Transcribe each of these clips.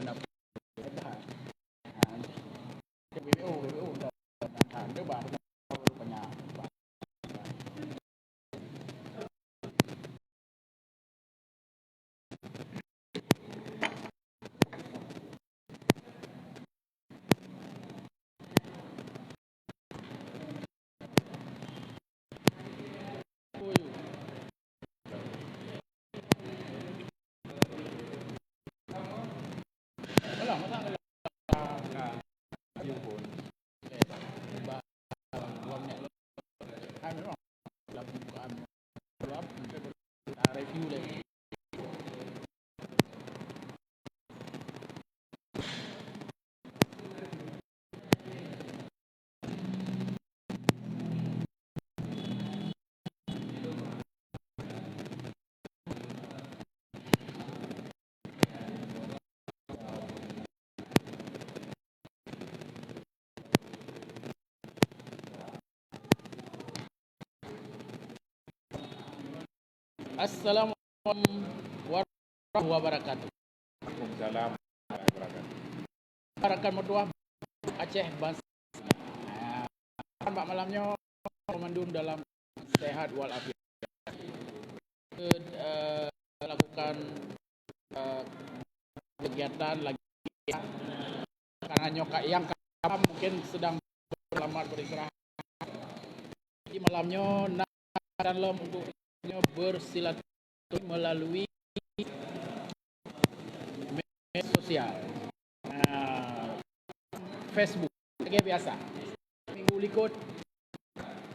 nak hebat. BBU dah ada baru rupanya. Alah, masa nak review pun. Memang dalam pembukaan review lagi. Assalamualaikum warahmatullahi wabarakatuh. Waalaikumsalam warahmatullahi wabarakatuh. Rakan mertua Aceh Bangsa. Mbak malamnya komandun dalam sehat walafiat. Lakukan kegiatan lagi karena nyokak yang mungkin sedang berlamar beristirahat. Di malamnya dalam untuk bersilaturahmi melalui media sosial, Facebook, kayak biasa. Minggu likut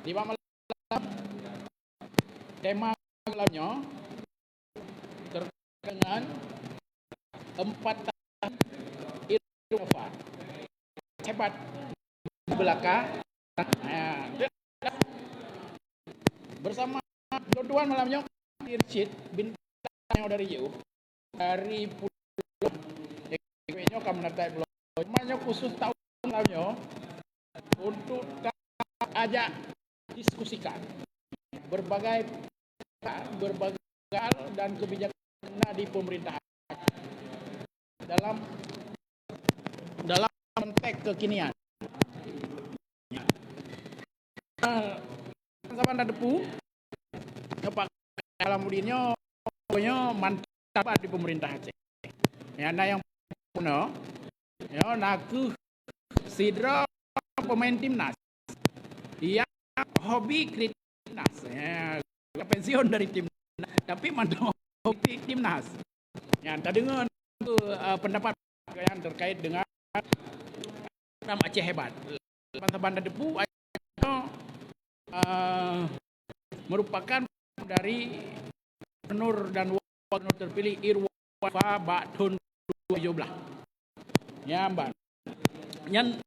di malam tema malamnya terkait dengan 4 tahun Irwan hebat di belakang. Bersama Tuan malamnya Irsyid bintang dari jauh dari pulau nya kamu natai pulau namanya khusus tahun malamnya untuk ajak diskusikan berbagai hal dan kebijakan di pemerintahan dalam konteks kekinian. Sama anda depu Pak Alamuddinnya pokoknya mantap di pemerintah Aceh. Ya, nah yang puno, ya naku sidra pemain timnas, yang hobi kritik timnas, ya pensiun dari timnas, tapi mantap hobi timnas. Ya, tadi dengar pendapat yang terkait dengan Aceh hebat. Teman-teman depu merupakan dari Gubernur dan Wakil terpilih Irwan tahun 2017. Ya, Mbak. Yang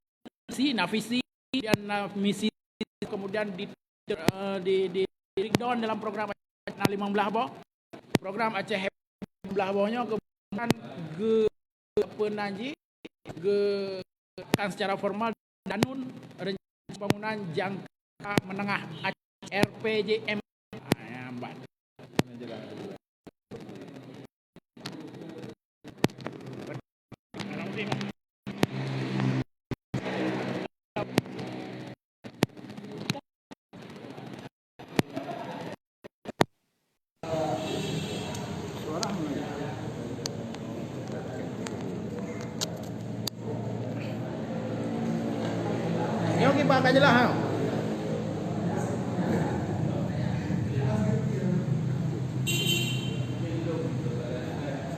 visi dan misi kemudian di breakdown dalam program Aceh 15 boh. Program Aceh hebat 15 bohnya kemudian penaji kan secara formal danun rencana pembangunan jangka menengah RPJM. Ya, Mbak. Ini okey Pak aja lah.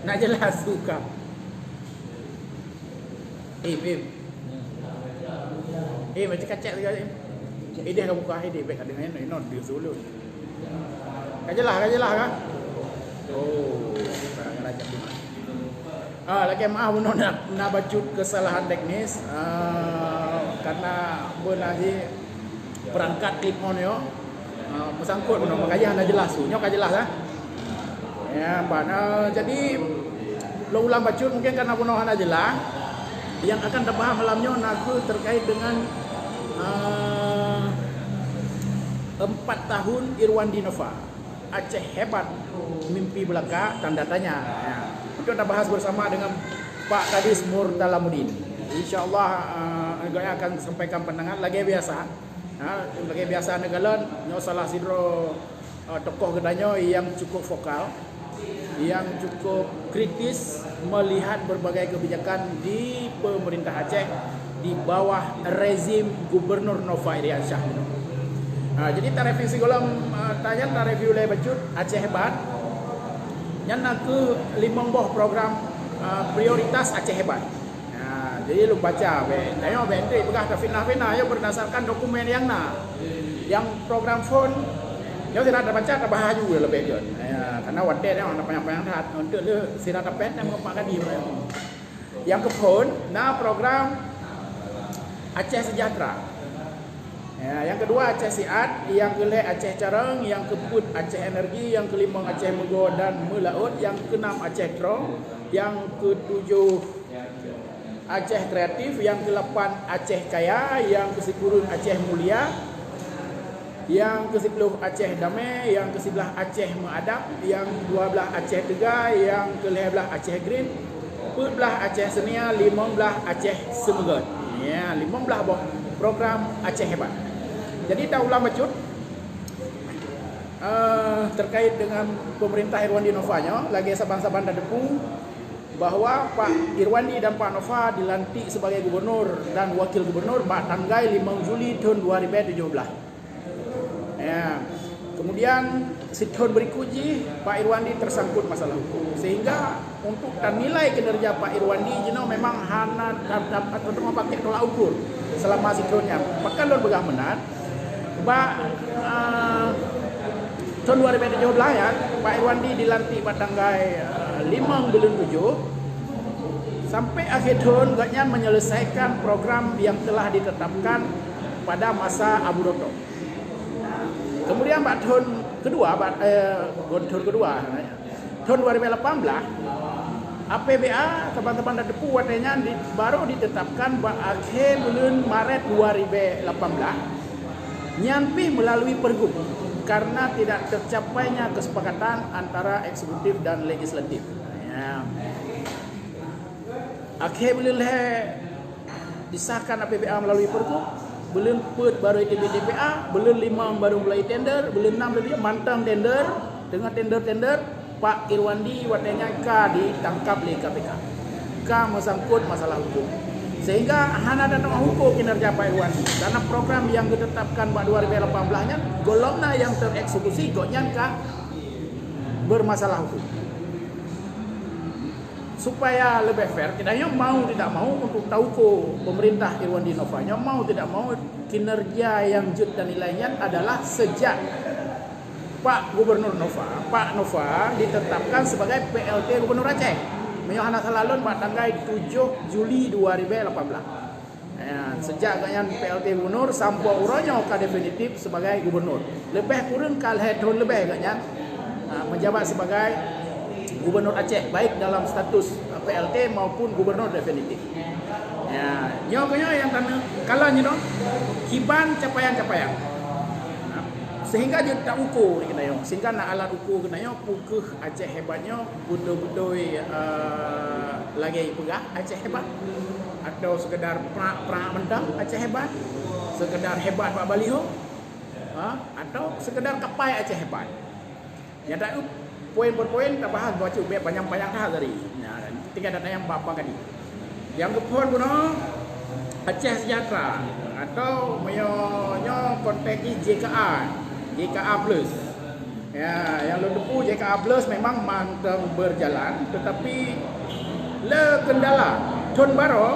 Nak jelas suka. Macam kacak sekali. Dia akan buka dia baik ada dengan dia solo. Kajelah kan? Oh, rancang di mana? Lagi maaf nak bacut kesalahan teknis karena benaji perangkat clip on yo bersangkut pun makanya anda jelas nyo jelas lah. Ya, jadi lo ulang bacut mungkin karena pun anda jelas yang akan terbahas malamnya naku terkait dengan 4 tahun Irwan Dinova Aceh hebat mimpi belaka tanda tanya. Ya. Kita bahas bersama dengan Pak Kadis Murtalamudin. InsyaAllah negara akan sampaikan pandangan lagi biasa. Lagi biasa negara nyo salah sidro tokoh gedanya yang cukup vokal, yang cukup kritis melihat berbagai kebijakan di pemerintah Aceh di bawah rezim Gubernur Nova Iriansyah. Jadi tarif isi golong tanya tarif wilayah Bacut Aceh Hebat. Yang nak ke 5 buah program prioritas Aceh Hebat. Jadi lu baca, tengok bentri pegah ke fitnah-fitnah ya berdasarkan dokumen yang yang program phone. Yo tidak ada baca tak bahaya juga lebih je. Karena wadah dia orang panjang-panjang dah untuk le sirata pet yang mengepak di. Yang ke phone, program Aceh Sejahtera. Yang kedua Aceh Siat, yang kelima Aceh Careng, yang keempat Aceh Energi, yang kelima Aceh Mego dan Melaut, yang keenam Aceh Tro, yang ketujuh Aceh Kreatif, yang ke-8 Aceh Kaya, yang ke-10 Aceh Mulia, yang ke-10 Aceh Damai, yang ke-11 Aceh Mengadap, yang ke-12 Aceh Tegar, yang ke-15 Aceh Green, 14 Aceh Senia, 15 Aceh Semegat. 15 program Aceh Hebat. Jadi Daulah Bacut terkait dengan pemerintah Irwandi Novanya lagi saban-saban dah depu bahawa Pak Irwandi dan Pak Nova dilantik sebagai gubernur dan wakil gubernur pada tanggal 5 Juli tahun 2017. Kemudian setahun berikutnya Pak Irwandi tersangkut masalah hukum sehingga untuk nilai kinerja Pak Irwandi memang hana untuk memakai tolak ukur selama setahunnya. Bahkan dalam pegang benar tahun 2017 ya Pak Irwandi dilantik pada tanggal 5 bulan 7 sampai akhir tahun agaknya menyelesaikan program yang telah ditetapkan pada masa Abu Doto. Kemudian tahun kedua tahun 2018 APBA teman-teman dah depu watanya baru ditetapkan akhir bulan Maret 2018 nyampi melalui pergub karena tidak tercapainya kesepakatan antara eksekutif dan legislatif. Akhir bulan disahkan APBA melalui pergub, bulan 4 baru DPA, bulan 5 baru mulai tender, bulan 6 lebih mantang tender. Dengan tender-tender Pak Irwandi watanya ditangkap oleh KPK. Mesangkut masalah hukum. Sehingga hana datang hukum kinerja Pak Irwandi. Karena program yang ditetapkan pada 2018-nya golongnya yang tereksekusi goknya bermasalah hukum. Supaya lebih fair, kita mau tidak mau untuk tahu pemerintah Irwandi Novanya mau tidak mau kinerja yang jut dan nilainya adalah sejak Pak Gubernur Nova, Pak Nova ditetapkan sebagai PLT Gubernur Aceh. Menyuhana salalun pada tanggal 7 Juli 2018. Sejak ganyan PLT Gubernur sampai uranya ke definitif sebagai Gubernur. Lebih kurang kalih tahun lebih ganyan menjabat sebagai Gubernur Aceh baik dalam status PLT maupun Gubernur definitif. Nyonya yang tanda kalanya dong kiban capaian-capaian. Sehingga dia tak ukur kena yo. Sehingga nak alat ukur kena yo pukeh Aceh hebatnya budoi lagi pegah Aceh hebat atau sekedar perak mentang Aceh hebat, sekedar hebat Pak Baliho, atau sekedar kapai Aceh hebat. Yang tak poin per poin tak bahas baca banyak-banyak dah tadi. Tinggal data yang bapa tadi. Yang kepon guna Aceh Sejahtera atau menyo konteks JKA Plus. Yang lo depu JKA Plus memang manteng berjalan tetapi le kendala tahun baru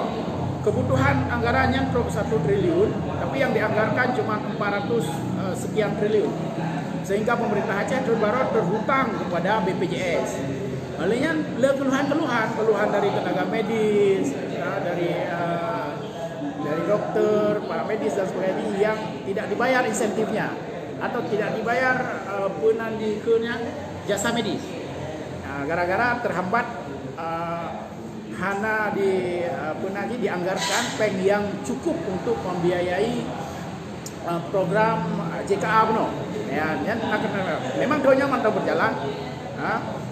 kebutuhan anggarannya 1 triliun tapi yang dianggarkan cuma 400 sekian triliun. Sehingga pemerintah Aceh tahun baru terhutang kepada BPJS. Olehnya le keluhan dari tenaga medis, dari dokter, para medis dan sebagainya yang tidak dibayar insentifnya atau tidak dibayar penandiknya jasa medis. Gara-gara terhambat hana di penagi dianggarkan peng yang cukup untuk membiayai program JKA beno. Memang doanya mantap berjalan.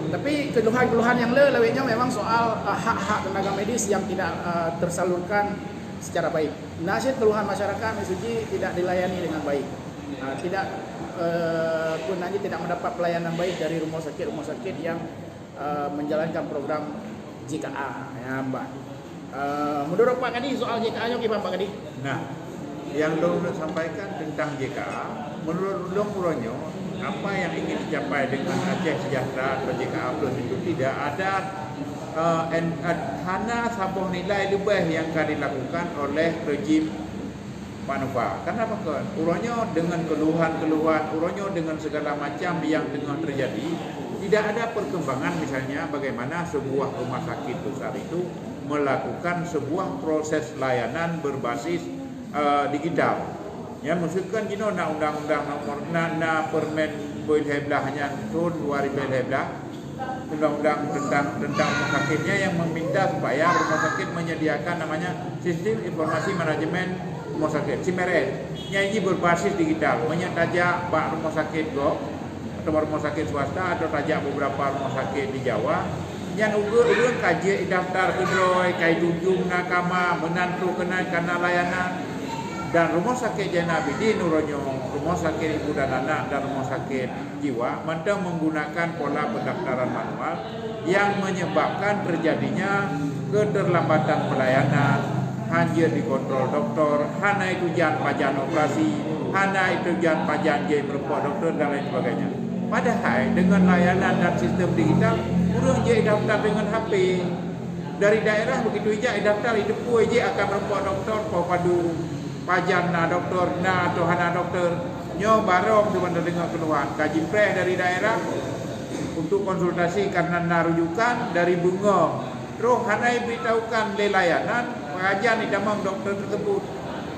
Tapi keluhan-keluhan yang lainnya memang soal hak-hak tenaga medis yang tidak tersalurkan secara baik. Nasib keluhan masyarakat Misuji tidak dilayani dengan baik. Pun nanti tidak mendapat pelayanan baik dari rumah sakit yang menjalankan program JKA ya Mbak. Menurut Pak Kadi soal JKA-nya gimana Pak Kadi? Nah, yang dong sampaikan tentang JKA, menurut dong Uronyo, apa yang ingin dicapai dengan Aceh Sejahtera atau JKA Plus itu tidak ada hana sabuh nilai lebih yang akan dilakukan oleh rejim Pak Nova. Kenapa kan? Uronyo dengan keluhan-keluhan, Uronyo dengan segala macam yang tengah terjadi, tidak ada perkembangan misalnya bagaimana sebuah rumah sakit besar itu melakukan sebuah proses layanan berbasis digital. Ya, maksudkan gino na undang-undang nomor na permen poin heblah hanya tahun 2011 undang-undang tentang rumah sakitnya yang meminta supaya rumah sakit menyediakan namanya sistem informasi manajemen rumah sakit SIMERES. Ini berbasis digital, menyataja pak rumah sakit go atau rumah sakit swasta atau tajak beberapa rumah sakit di Jawa yang ugur kaji daftar kedoi kai tunjung nakama menantu kena karena layanan. Dan rumah sakit Zainal Abidin Uronyo, rumah sakit ibu dan anak dan rumah sakit jiwa mentang menggunakan pola pendaftaran manual yang menyebabkan terjadinya keterlambatan pelayanan, hanya dikontrol dokter, hana itu jangan pajan operasi, hana itu jangan pajan jai perempuan dokter dan lain sebagainya. Padahal dengan layanan dan sistem digital, urung jai daftar dengan HP. Dari daerah begitu ija daftar hidup aja akan perempuan dokter padu pajan na dokter na atau hana dokter nyo barong sebenarnya dengan keluhan kaji pre dari daerah untuk konsultasi karena na rujukan dari bunga terus hana beritahukan le layanan pengajian di damam dokter tersebut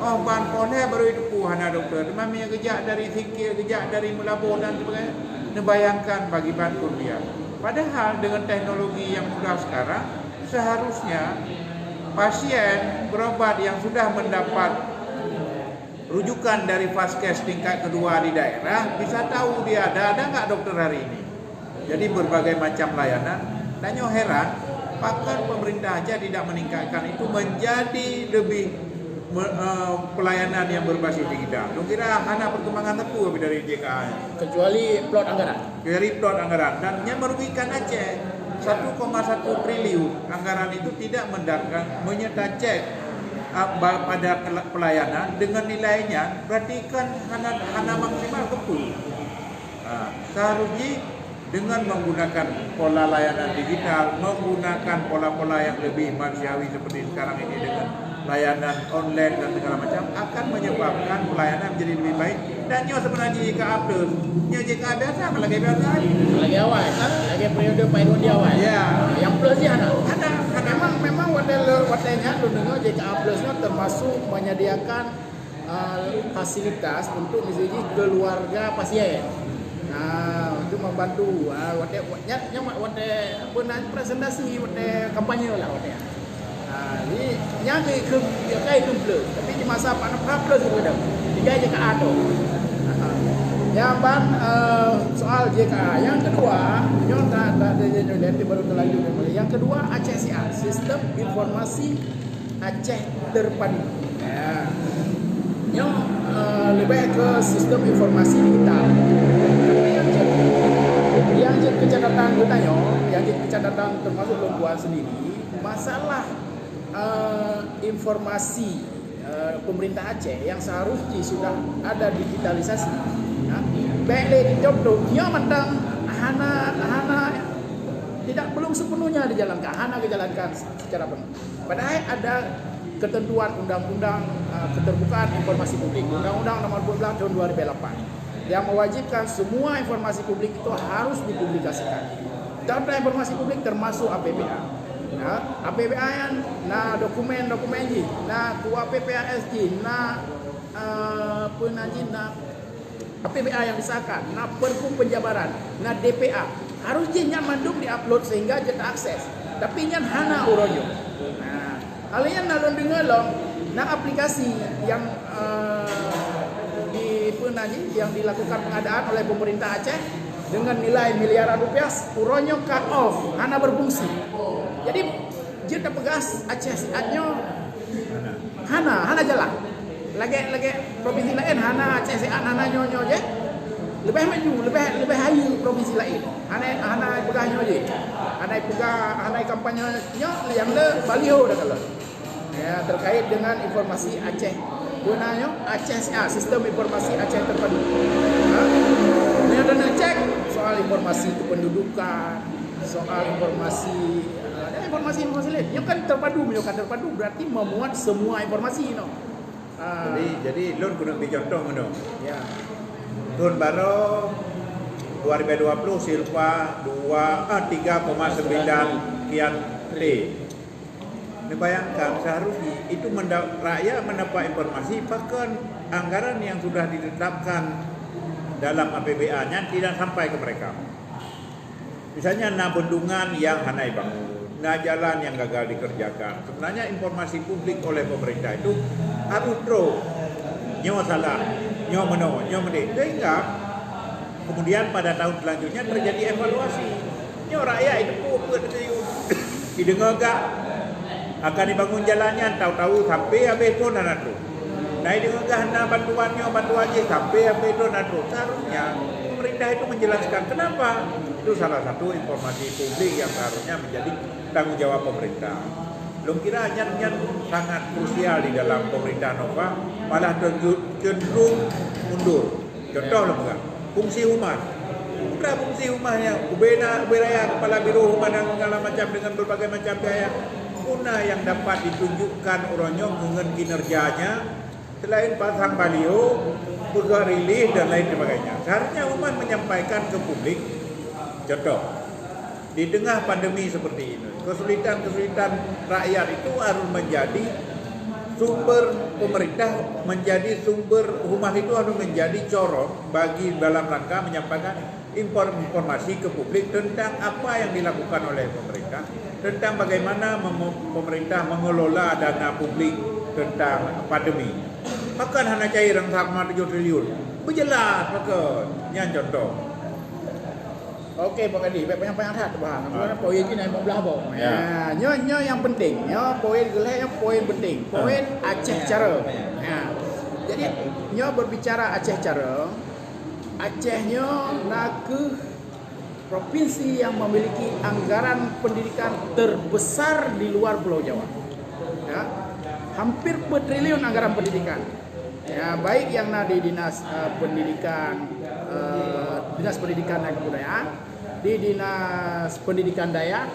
oh ban pone baru itu hana dokter mami kerja dari Sikir kerja dari Melabo dan sebagainya nebayangkan bagi ban kurnia padahal dengan teknologi yang sudah sekarang seharusnya pasien berobat yang sudah mendapat rujukan dari Vaskes tingkat kedua di daerah bisa tahu dia ada nggak dokter hari ini. Jadi berbagai macam layanan. Danyo heran, bahkan pemerintah aja tidak meningkatkan itu menjadi lebih pelayanan yang berbasis digital. Lu kira hana perkembangan tepu dari JKA. Kecuali plot anggaran. Dari plot anggaran dan yang merugikan Aceh 1,1 triliun anggaran itu tidak menyerta cek pada pelayanan dengan nilainya berarti kan hana maksimal betul. Seharusnya dengan menggunakan pola layanan digital, menggunakan pola-pola yang lebih manusiawi seperti sekarang ini dengan layanan online dan segala macam akan menyebabkan pelayanan menjadi lebih baik dan nyo sebenarnya JKA Plus nyo JKA biasa lagi lagi awal lagi periode Pak Irwan di awal ya yang plus ya memang wadahnya lu dengar JKA Plusnya termasuk menyediakan fasilitas untuk misalnya keluarga pasien. Nah, untuk membantu wadah presentasi wadah kampanye lah wadah. Ini yang kayak plus tapi di masa Pak Nova plus itu dah tiga JKA tu. Yang soal JKA yang kedua yang nanti baru terlanjut yang kedua ACSIA Sistem Informasi Aceh Terpadu yang lebih ke sistem informasi digital. Yang jadi kecatatan gunanya yang jadi kecatatan termasuk lembuan sendiri masalah informasi pemerintah Aceh yang seharusnya sudah ada digitalisasi. Baik di job tu, dia mandang hana belum sepenuhnya dijalankan, hana dijalankan secara penuh. Padahal ada ketentuan undang-undang keterbukaan informasi publik, Undang-Undang Nomor 12 Tahun 2008 yang mewajibkan semua informasi publik itu harus dipublikasikan. Contoh informasi publik termasuk APBA. APBA yang dokumen-dokumen ini, kuah PPASG, APBA yang disahkan, perkum penjabaran, DPA harus jennya manduk diupload sehingga kita akses. Tapi nyan hana urojo. Kalian nalon dengar aplikasi yang yang dilakukan pengadaan oleh pemerintah Aceh dengan nilai miliaran rupiah uronyo cut off hana berfungsi. Jadi dia tak pegas Aceh siatnya hana jalan. Lagi provinsi lain hana Aceh siat hana nyonya je. Lebih maju, lebih hayu provinsi lain. Hana pegahnya je. Hana kampanye yang le baliho dah kalau. Ya, terkait dengan informasi Aceh. Gunanya Aceh sistem informasi Aceh terpadu. Ini ada nak cek soal informasi kependudukan, soal informasi lain. Yang kan terpadu, berarti memuat semua informasi no. Jadi lun kena ambil contoh ngono. Ya. Tahun baru 2020 silpa 3,9 kian T. Ini bayangkan seharusnya itu rakyat mendapat informasi bahkan anggaran yang sudah ditetapkan dalam APBA-nya tidak sampai ke mereka. Misalnya bendungan yang hanai bangun, jalan yang gagal dikerjakan. Sebenarnya informasi publik oleh pemerintah itu harus terus nyawa salah, nyawa meno, nyawa mendek. Sehingga kemudian pada tahun selanjutnya terjadi evaluasi. Nyawa rakyat itu buat didengar gak akan dibangun jalannya, tahu-tahu sampai habis pun anak tu. Nah ini hendak bantu aja sampai habis pun anak tu. Seharusnya pemerintah itu menjelaskan kenapa. Itu salah satu informasi publik yang seharusnya menjadi tanggung jawab pemerintah. Belum kira nyan sangat krusial di dalam pemerintah Nova, malah cenderung mundur. Contoh loh enggak, fungsi humas. Bukan fungsi humasnya, ubaya kepala biro humas dan segala macam dengan berbagai macam gaya guna yang dapat ditunjukkan orangnya dengan kinerjanya selain pasang baliho, buka rilis dan lain sebagainya. Seharusnya humas menyampaikan ke publik. Contoh, di tengah pandemi seperti ini, kesulitan rakyat itu harus menjadi sumber pemerintah, menjadi sumber humas itu harus menjadi corong bagi dalam rangka menyampaikan informasi ke publik tentang apa yang dilakukan oleh pemerintah, tentang bagaimana pemerintah mengelola dana publik tentang pandemi. Makan hanya cair yang sama 7 triliun. Berjelas maka yang contoh. Okey Pak Kadi, banyak hati bang. Poin ini naik belah bawah. Ya. Nyo yang penting, poin geleh yang poin penting. Poin Aceh cara. Ya. Jadi nyo berbicara Aceh cara, Acehnya nak ke provinsi yang memiliki anggaran pendidikan terbesar di luar Pulau Jawa. Ya. Hampir bertriliun anggaran pendidikan. Ya, baik yang di dinas pendidikan dan kebudayaan, di dinas pendidikan Dayak,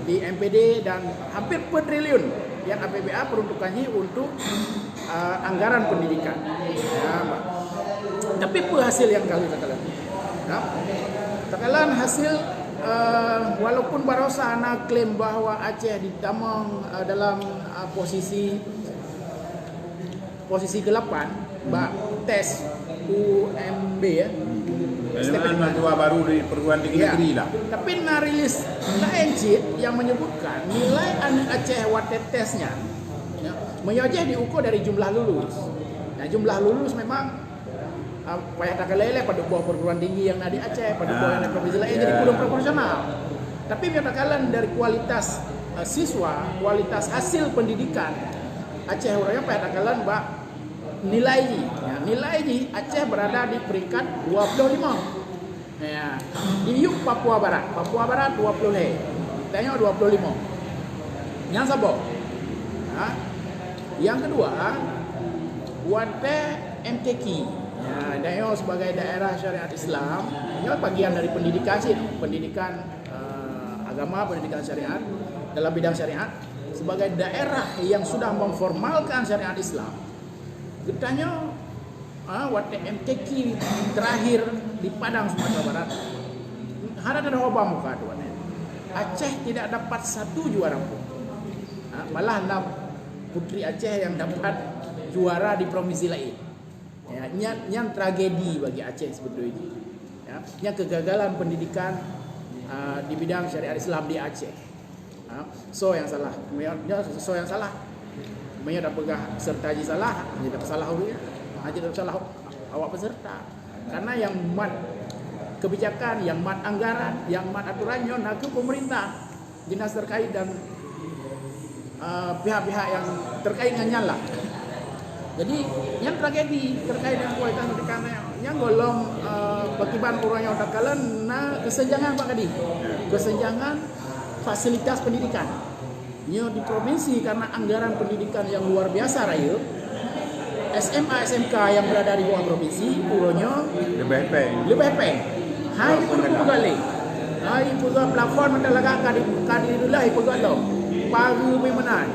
di MPD dan hampir bertriliun yang APBA peruntukannya untuk anggaran pendidikan. Ya, tapi apa hasil yang kali takalan? Ya, takalan hasil walaupun Barosa nak klaim bahwa Aceh ditamang dalam posisi ke-8 tes UMB ya. Dengan mahasiswa baru di perguruan tinggi negeri lah. Tapi rilis NCIT yang menyebutkan nilai anak Aceh waktu tesnya ya, menyojeh diukur dari jumlah lulus. Nah, jumlah lulus memang payah tak lele pada buah perguruan tinggi yang di Aceh, pada buah yang provinsi lain jadi kurang proporsional. Tapi katakan dari kualitas siswa, kualitas hasil pendidikan Aceh orangnya payah takalan nilai Aceh berada di peringkat 25. Ya. Di yuk Papua Barat 20 le. Tengok 25. Yang sabok. Ya. Yang kedua, Wate MTQ. Ya, Dayo sebagai daerah syariat Islam, ini bagian dari pendidikan agama, pendidikan syariat dalam bidang syariat sebagai daerah yang sudah memformalkan syariat Islam. Getahnya Wate MTQ terakhir di Padang Sumatera Barat. Ada wabah muka tu. Aceh tidak dapat satu juara pun. Malah putri Aceh yang dapat juara di provinsi lain. Ya, yang tragedi bagi Aceh sebetulnya. Ya, yang kegagalan pendidikan di bidang syariat Islam di Aceh. So yang salah. Mereka dah pegah peserta haji salah, haji dah salah dia. Haji dah salah awak peserta. karena yang mat kebijakan, yang mat anggaran, yang mat aturannya nah ke pemerintah, dinas terkait dan pihak-pihak yang terkait dengan nyala. Jadi yang tragedi terkait dengan kualitas pendidikan yang golong bagiban orangnya otak kalian nah kesenjangan Pak Kadi, kesenjangan fasilitas pendidikan. Nyo di provinsi karena anggaran pendidikan yang luar biasa raya, SMA SMK yang berada di bawah provinsi uronyo lebih peng. Hai perlu kali. Hai puga plafon mandalaga kadirilah puga lo. Pagu memenan.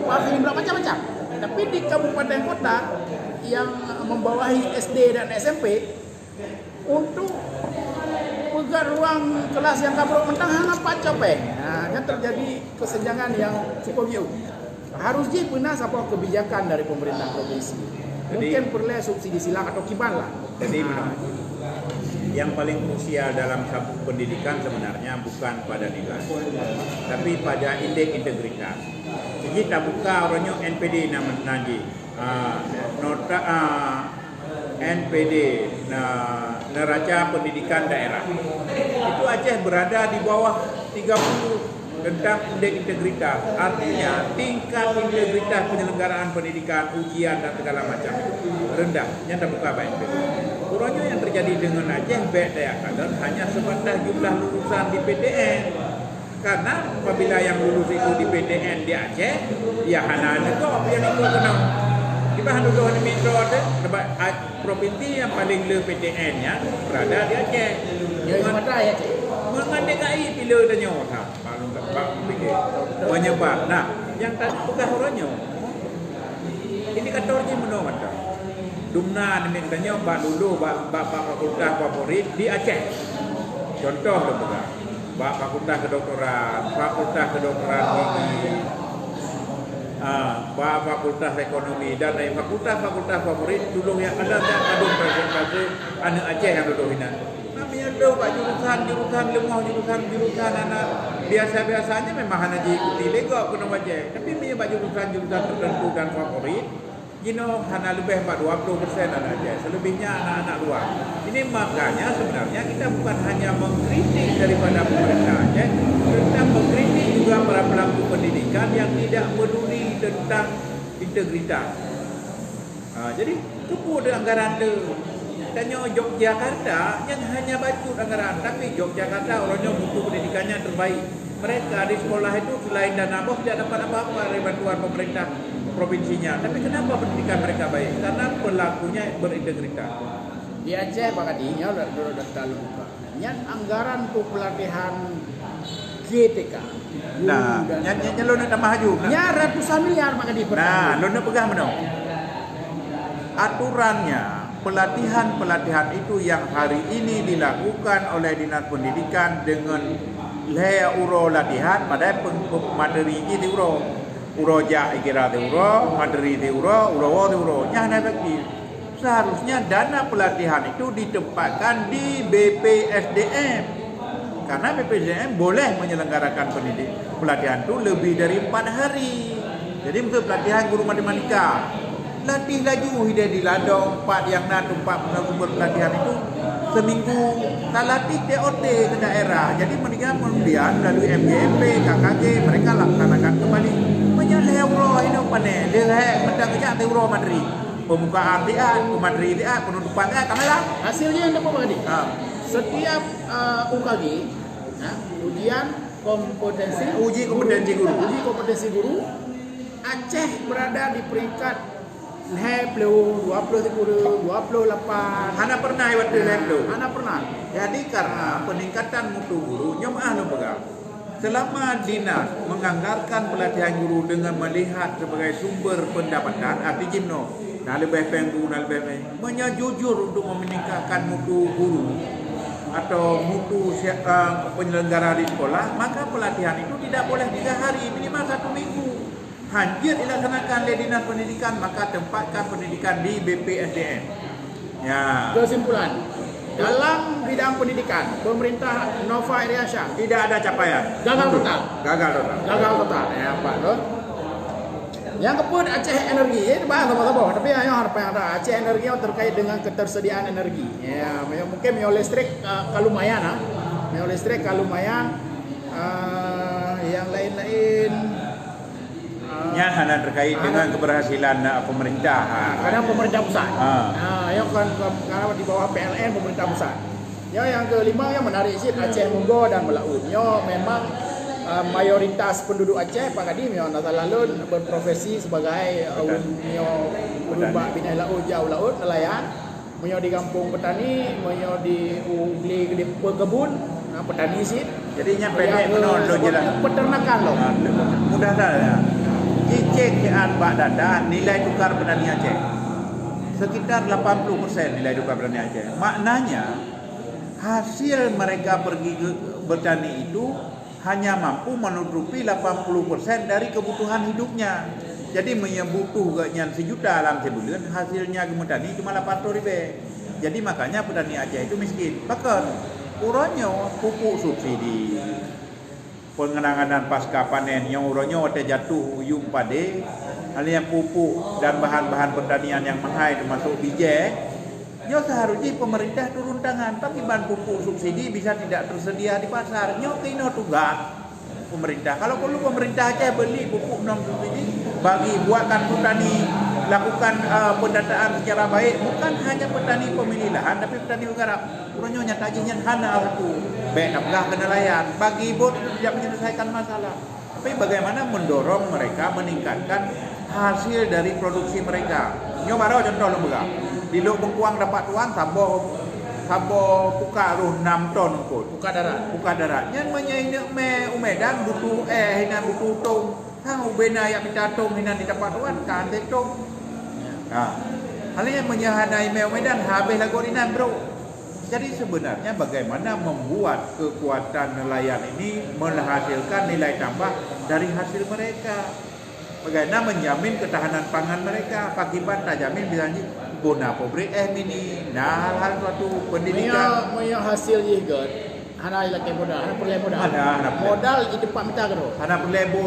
Pagu macam-macam. Tapi di kabupaten kota yang membawahi SD dan SMP untuk pegang ruang kelas yang kabrok mentang hanya Pak Copeng. Nah, kan terjadi kesenjangan yang cukup jauh. Harus benar apa kebijakan dari pemerintah provinsi. Mungkin perlu subsidi silang atau kiban lah. Jadi yang paling krusial dalam satu pendidikan sebenarnya bukan pada nilai, tapi pada indeks integritas. Jadi kita buka orangnya NPD nanti, nota NPD neraca pendidikan daerah. Itu Aceh berada di bawah 30 tentang indeks integritas. Artinya tingkat integritas penyelenggaraan pendidikan, ujian dan segala macam rendah. Yang terbuka baik. Kurangnya yang terjadi dengan Aceh baik daya kadar hanya sebatas jumlah lulusan di PTN. Karena apabila yang lulus itu di PTN di Aceh, ya hanya itu yang itu kena. Kita hendak doa di metro ada sebab provinsi yang paling le PTN-nya berada di Aceh. Ya Sumatera ya Cik. Mengenai DKI bila tanya orang, kalau tak fikir menyebar. Nah, yang tadi bukan orangnya. Ini kata orang menolak. Dumna ni tanya bak dulu bak fakultas favorit di Aceh. Contoh tu bukan. Bak fakultas kedokteran, fakultas kedokteran gigi, fakultas ekonomi dan lain fakultas favorit dulu yang ada kadung presentasi anak Aceh yang duduk ini. Namanya lo pak jurusan lemah jurusan anak biasa-biasanya memang hanya diikuti lego penuh Aceh. Tapi punya jurusan tertentu dan favorit, hanya lebih 20% anak Aceh, selebihnya anak-anak luar. Ini makanya sebenarnya kita bukan hanya mengkritik daripada pemerintah Aceh, tetapi mengkritik juga para pelaku pendidikan yang tidak peduli tentang integritas. Jadi cukup dengan anggaran tu. Tanya Yogyakarta yang hanya bacut anggaran, tapi Yogyakarta orangnya mutu pendidikannya terbaik. Mereka di sekolah itu selain dana bos tidak dapat apa-apa dari bantuan pemerintah provinsinya. Tapi kenapa pendidikan mereka baik? Karena pelakunya berintegritas. Di Aceh Pak Kadi, ya udah terlalu buka. Yang anggaran untuk pelatihan GTK. Nah, yang lo nak tambah haju. Ya ratusan miliar Pak Kadi. Nah, lo nak pegang mana? Aturannya pelatihan itu yang hari ini dilakukan oleh Dinas Pendidikan dengan leh uro latihan pada materi ini uro ja ikira uro materi uro nya ada lagi. Seharusnya dana pelatihan itu ditempatkan di BPSDM karena BPSDM boleh menyelenggarakan pelatihan itu lebih dari 4 hari. Jadi untuk pelatihan guru matematika latih laju hidup di ladang 4 yang nak tempat sumber pelatihan itu seminggu tak latih TOT ke daerah. Jadi mereka kemudian melalui MGMP, KKG mereka laksanakan kembali menyalih euro ini panen dia mentang kerja euro materi pembukaan dia materi dia penutupan dia kamera hasilnya yang dapat Pak Kadi. Setiap UKG ujian uji kompetensi guru Aceh berada di peringkat Level 28. Hana pernah waktu level. Hana pernah. Jadi karena peningkatan mutu guru nyomah lo pegang. Selama dinas menganggarkan pelatihan guru dengan melihat sebagai sumber pendapatan, arti jimno, nah lebih penggu, nah lebih menyajujur untuk meningkatkan mutu guru atau mutu penyelenggara di sekolah, maka pelatihan itu tidak boleh 3 hari, minimal 1 minggu. Hancur dilaksanakan oleh Dinas Pendidikan, maka tempatkan pendidikan di BPSDM. Ya. Kesimpulan, dalam bidang pendidikan, pemerintah Nova Iriansyah tidak ada capaian. Gagal total. Gagal total. Ya Pak. Yang keempat Aceh Energi. Ini bahas sama-sama. Tapi yang harapan ada Aceh Energi yang terkait dengan ketersediaan energi. Ya, mungkin mio listrik kalumayan ah. Mio listrik kalumayan yang lain-lain hanya terkait dengan keberhasilan pemerintah. Kadang pemerintah pusat. Yang kan karena di bawah PLN pemerintah pusat. Yang kelima yang menarik sih Aceh Mungo dan Melaut. Memang mayoritas penduduk Aceh pagadi mio natalun berprofesi sebagai ulubak binai laut jauh laut nelayan, mio di kampung petani, mio di pekebun, petani sih. Jadinya pendek menolak jelas. Peternakan loh. Mudah saja. Cek Pak Dada nilai tukar petani Aceh sekitar 80% nilai tukar petani Aceh. Maknanya hasil mereka pergi bertani itu hanya mampu menutupi 80% dari kebutuhan hidupnya. Jadi butuh sejuta dalam sebulan, hasilnya bertani cuma 800 ribu. Jadi makanya petani Aceh itu miskin. Bahkan urangnya pupuk subsidi, pengenangan pasca panen yang urangnya terjatuh uyung pade, alian pupuk dan bahan-bahan pertanian yang mahal termasuk biji. Seharusnya pemerintah turun tangan, tapi bahan pupuk subsidi bisa tidak tersedia di pasar. Kena tugas pemerintah. Kalau perlu pemerintah Aceh beli pupuk non subsidi bagi buatkan petani lakukan pendataan secara baik, bukan hanya petani pemilik lahan tapi petani bergarap. Kurangnya nyatajinya hana satu. Baik nafkah ke nelayan, bagi bot itu tidak menyelesaikan masalah. Tapi bagaimana mendorong mereka meningkatkan hasil dari produksi mereka. Baru contoh lembaga. Di Lok Bengkuang dapat tuan sabo puka ruh 6 ton kot. Puka darat. Yang menyainnya umedan butuh hina butuh tong. Hang ubena yang minta tong hina di dapat tuan kan tong. Hal yang menyahanai umedan habis lagu inan bro. Jadi sebenarnya bagaimana membuat kekuatan nelayan ini menghasilkan nilai tambah dari hasil mereka. Bagaimana menjamin ketahanan pangan mereka. Pakiban tak jamin misalnya bona pabrik mini. Nah hal suatu pendidikan. Punya hasil juga. Hana lagi modal, hana perlu modal. Modal di depan minta kero. Hana perlu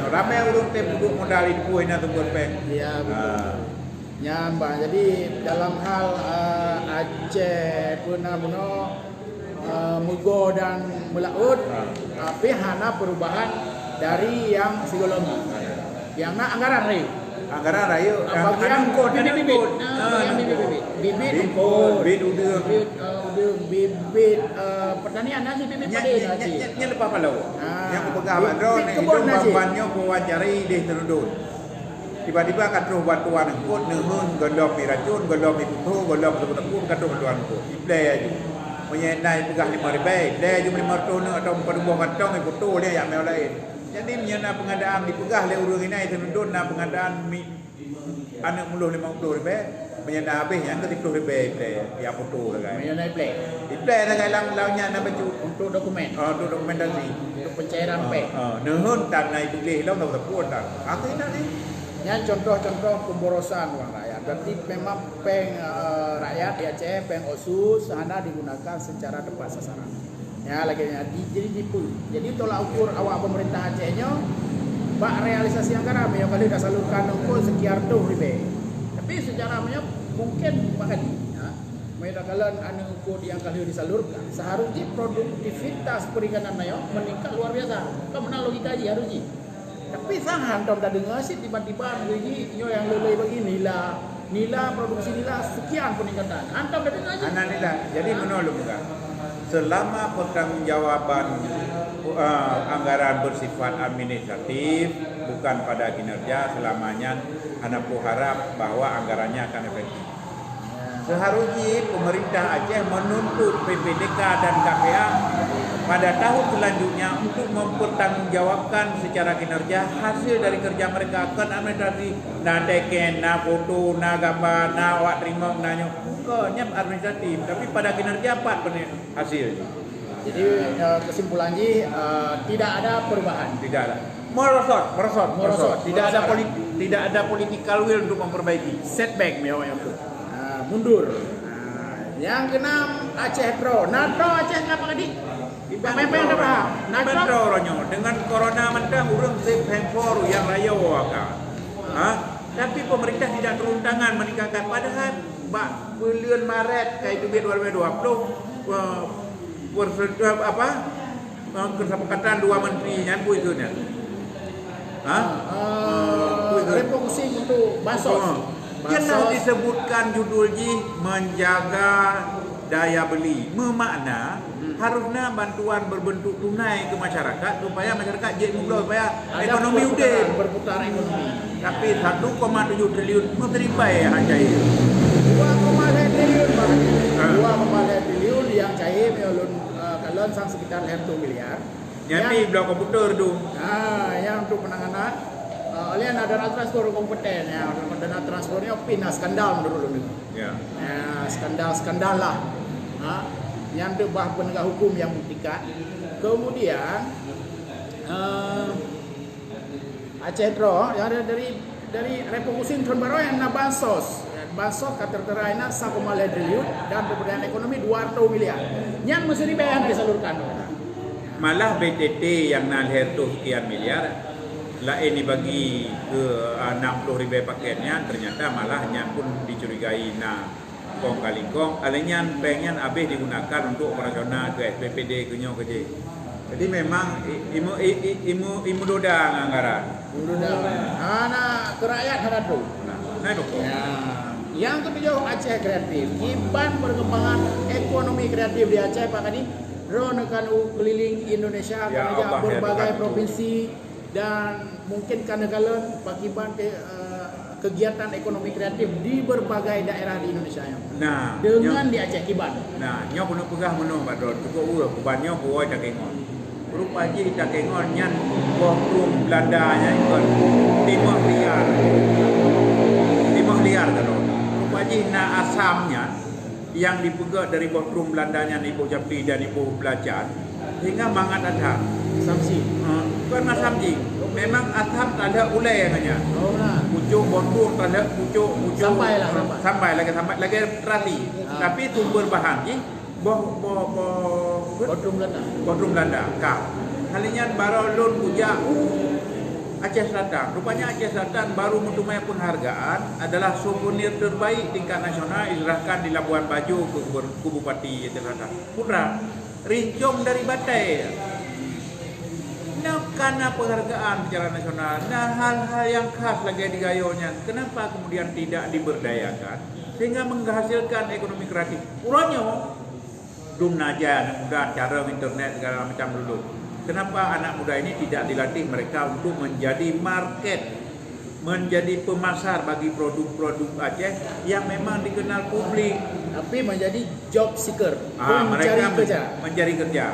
ramai urung teh duduk modal itu ina tunggu peng. Iya betul. Nyambang. Jadi dalam hal Aceh Puna Mugo dan Melaut, tapi hana perubahan dari yang psikologi. Yang nak anggaran rayu. Bagian kod bibit. Bibit pertanian nasi bibit padi nasi. Nya lepas palau. Yang pegang bandro nih hidung bambannya wawancari deh terudun. Tiba-tiba kan terus bantuan kod nehun gondom racun, gondom putu, gondom sebut-sebut kata bantuan kod. Iplay aja. Menyenai pegah 5 ribu, dia cuma 5 ton atau 4 kantong putu dia yang mau lain. Jadi menyana pengadaan dipegah le urang ini terudun na pengadaan anak muluh 50 ribu, menyana habis yang ke 10 ribu dia putu lah. Menyana play lah lang-langnya na baju untuk dokumen. Untuk dokumentasi. Untuk pencairan pay. Nehun tan naik pilih long tak sepuluh tan. Akhirnya ni. Yang contoh-contoh pemborosan uang rakyat. Berarti memang peng rakyat di Aceh, peng OSUS sana digunakan secara tepat sasaran. Ya lagi jadi tipu. Jadi tolak ukur awak pemerintah Acehnya, bak realisasi anggaran yang kali dah salurkan ukur sekian tu ribu. Tapi secara mungkin bahkan mereka kalau anu ukur yang kali disalurkan, seharusnya produktivitas perikanan nayo meningkat luar biasa. Kau menang logika aja harusnya. Tapi sangat tom dah dengar sih tiba-tiba begini yang lelai begini nila produksi nila sekian peningkatan. Antam dah dengar sih. Anak nila. Jadi menolak juga. Selama pertanggungjawaban anggaran bersifat administratif bukan pada kinerja, selamanya anak harap bahwa anggarannya akan efektif. Seharusnya pemerintah Aceh menuntut PPDK dan KPA pada tahun selanjutnya untuk mempertanggungjawabkan secara kinerja hasil dari kerja mereka. Kan administrasi, na teken, na foto, na gambar, na awak terima, na bukannya administratif, tapi pada kinerja apa hasil. Jadi kesimpulannya tidak ada perubahan. Tidak ada. Merosot. Tidak ada political will untuk memperbaiki. Setback memang itu. Mundur. Yang keenam Aceh Pro. Natro Aceh apa tadi? Pempeng apa? Natro ronyo dengan corona mentang urang sip handphone yang raya waka. Tapi pemerintah tidak turun tangan meningkatkan. Padahal bulan Maret kayak duit 2020 kesepakatan dua menteri yang pun itu nya. Refocusing untuk bansos. Jelas disebutkan judulnya menjaga daya beli. Memakna harusnya bantuan berbentuk tunai ke masyarakat supaya masyarakat jadi mudah supaya ekonomi udah berputar ekonomi. Tapi 1,7 triliun menerima ya aja 2,5 triliun Pak. 2,5 triliun yang cair melun kalau sang sekitar 1 miliar. Jadi blok komputer tu. Yang untuk penanganan oleh dana transport kompeten ya. Dana transportnya pina skandal menurut lu. Ya. Skandal lah. Yang itu bah penegak hukum yang buktikan. Kemudian Aceh Tro yang ada dari refocusing tahun baru yang bansos katerteraina 1,5 triliun dan pemberdayaan ekonomi 200 miliar. Yang mesti dibayar disalurkan. Malah BTT yang nalher tu sekian miliar lah ini bagi ke 60.000 paketnya ternyata malahnya pun dicurigai kong kali kong alenya pengen habis digunakan untuk operasional ke SPPD ke nyo ke. Jadi memang imu doda anggaran. Ke rakyat harap tu. Nah dok. Yang ketujuh Aceh Kreatif. Kiban perkembangan ekonomi kreatif di Aceh Pak Kadi. Ronekan keliling Indonesia mengajak berbagai provinsi dan mungkin kadang-kadang pakiban kegiatan ekonomi kreatif di berbagai daerah di Indonesia dengan di Aceh Kiban. Nyo punya pegah menu Pak Don. Cukup kubannya buat cakengon. Rupa ji cakengon nyan bohrum Belandanya ikon Timur liar kan. Rupa ji na asamnya yang dipegang dari bohrum Belandanya Ibu Japi dan Ibu Belajar hingga mangat ada samsi. Bukan samsi. Memang asham tak ada ulai hanya. Pucuk bohrum tak ada pucuk sampai lagi rati. Tapi sumber bahan ni bohrum Belanda. Halinya baru lun puja Aceh Selatan. Rupanya Aceh Selatan baru menerima penghargaan adalah souvenir terbaik tingkat nasional diserahkan di Labuan Bajo ke Bupati Aceh Selatan. Putra, rincong dari Batai. Karena penghargaan secara nasional, hal-hal yang khas lagi digayonya. Kenapa kemudian tidak diberdayakan sehingga menghasilkan ekonomi kreatif? Urangnya dum naja mudah cara internet segala macam dulu. Kenapa anak muda ini tidak dilatih mereka untuk menjadi market, menjadi pemasar bagi produk-produk Aceh yang memang dikenal publik, tapi menjadi job seeker, mencari kerja.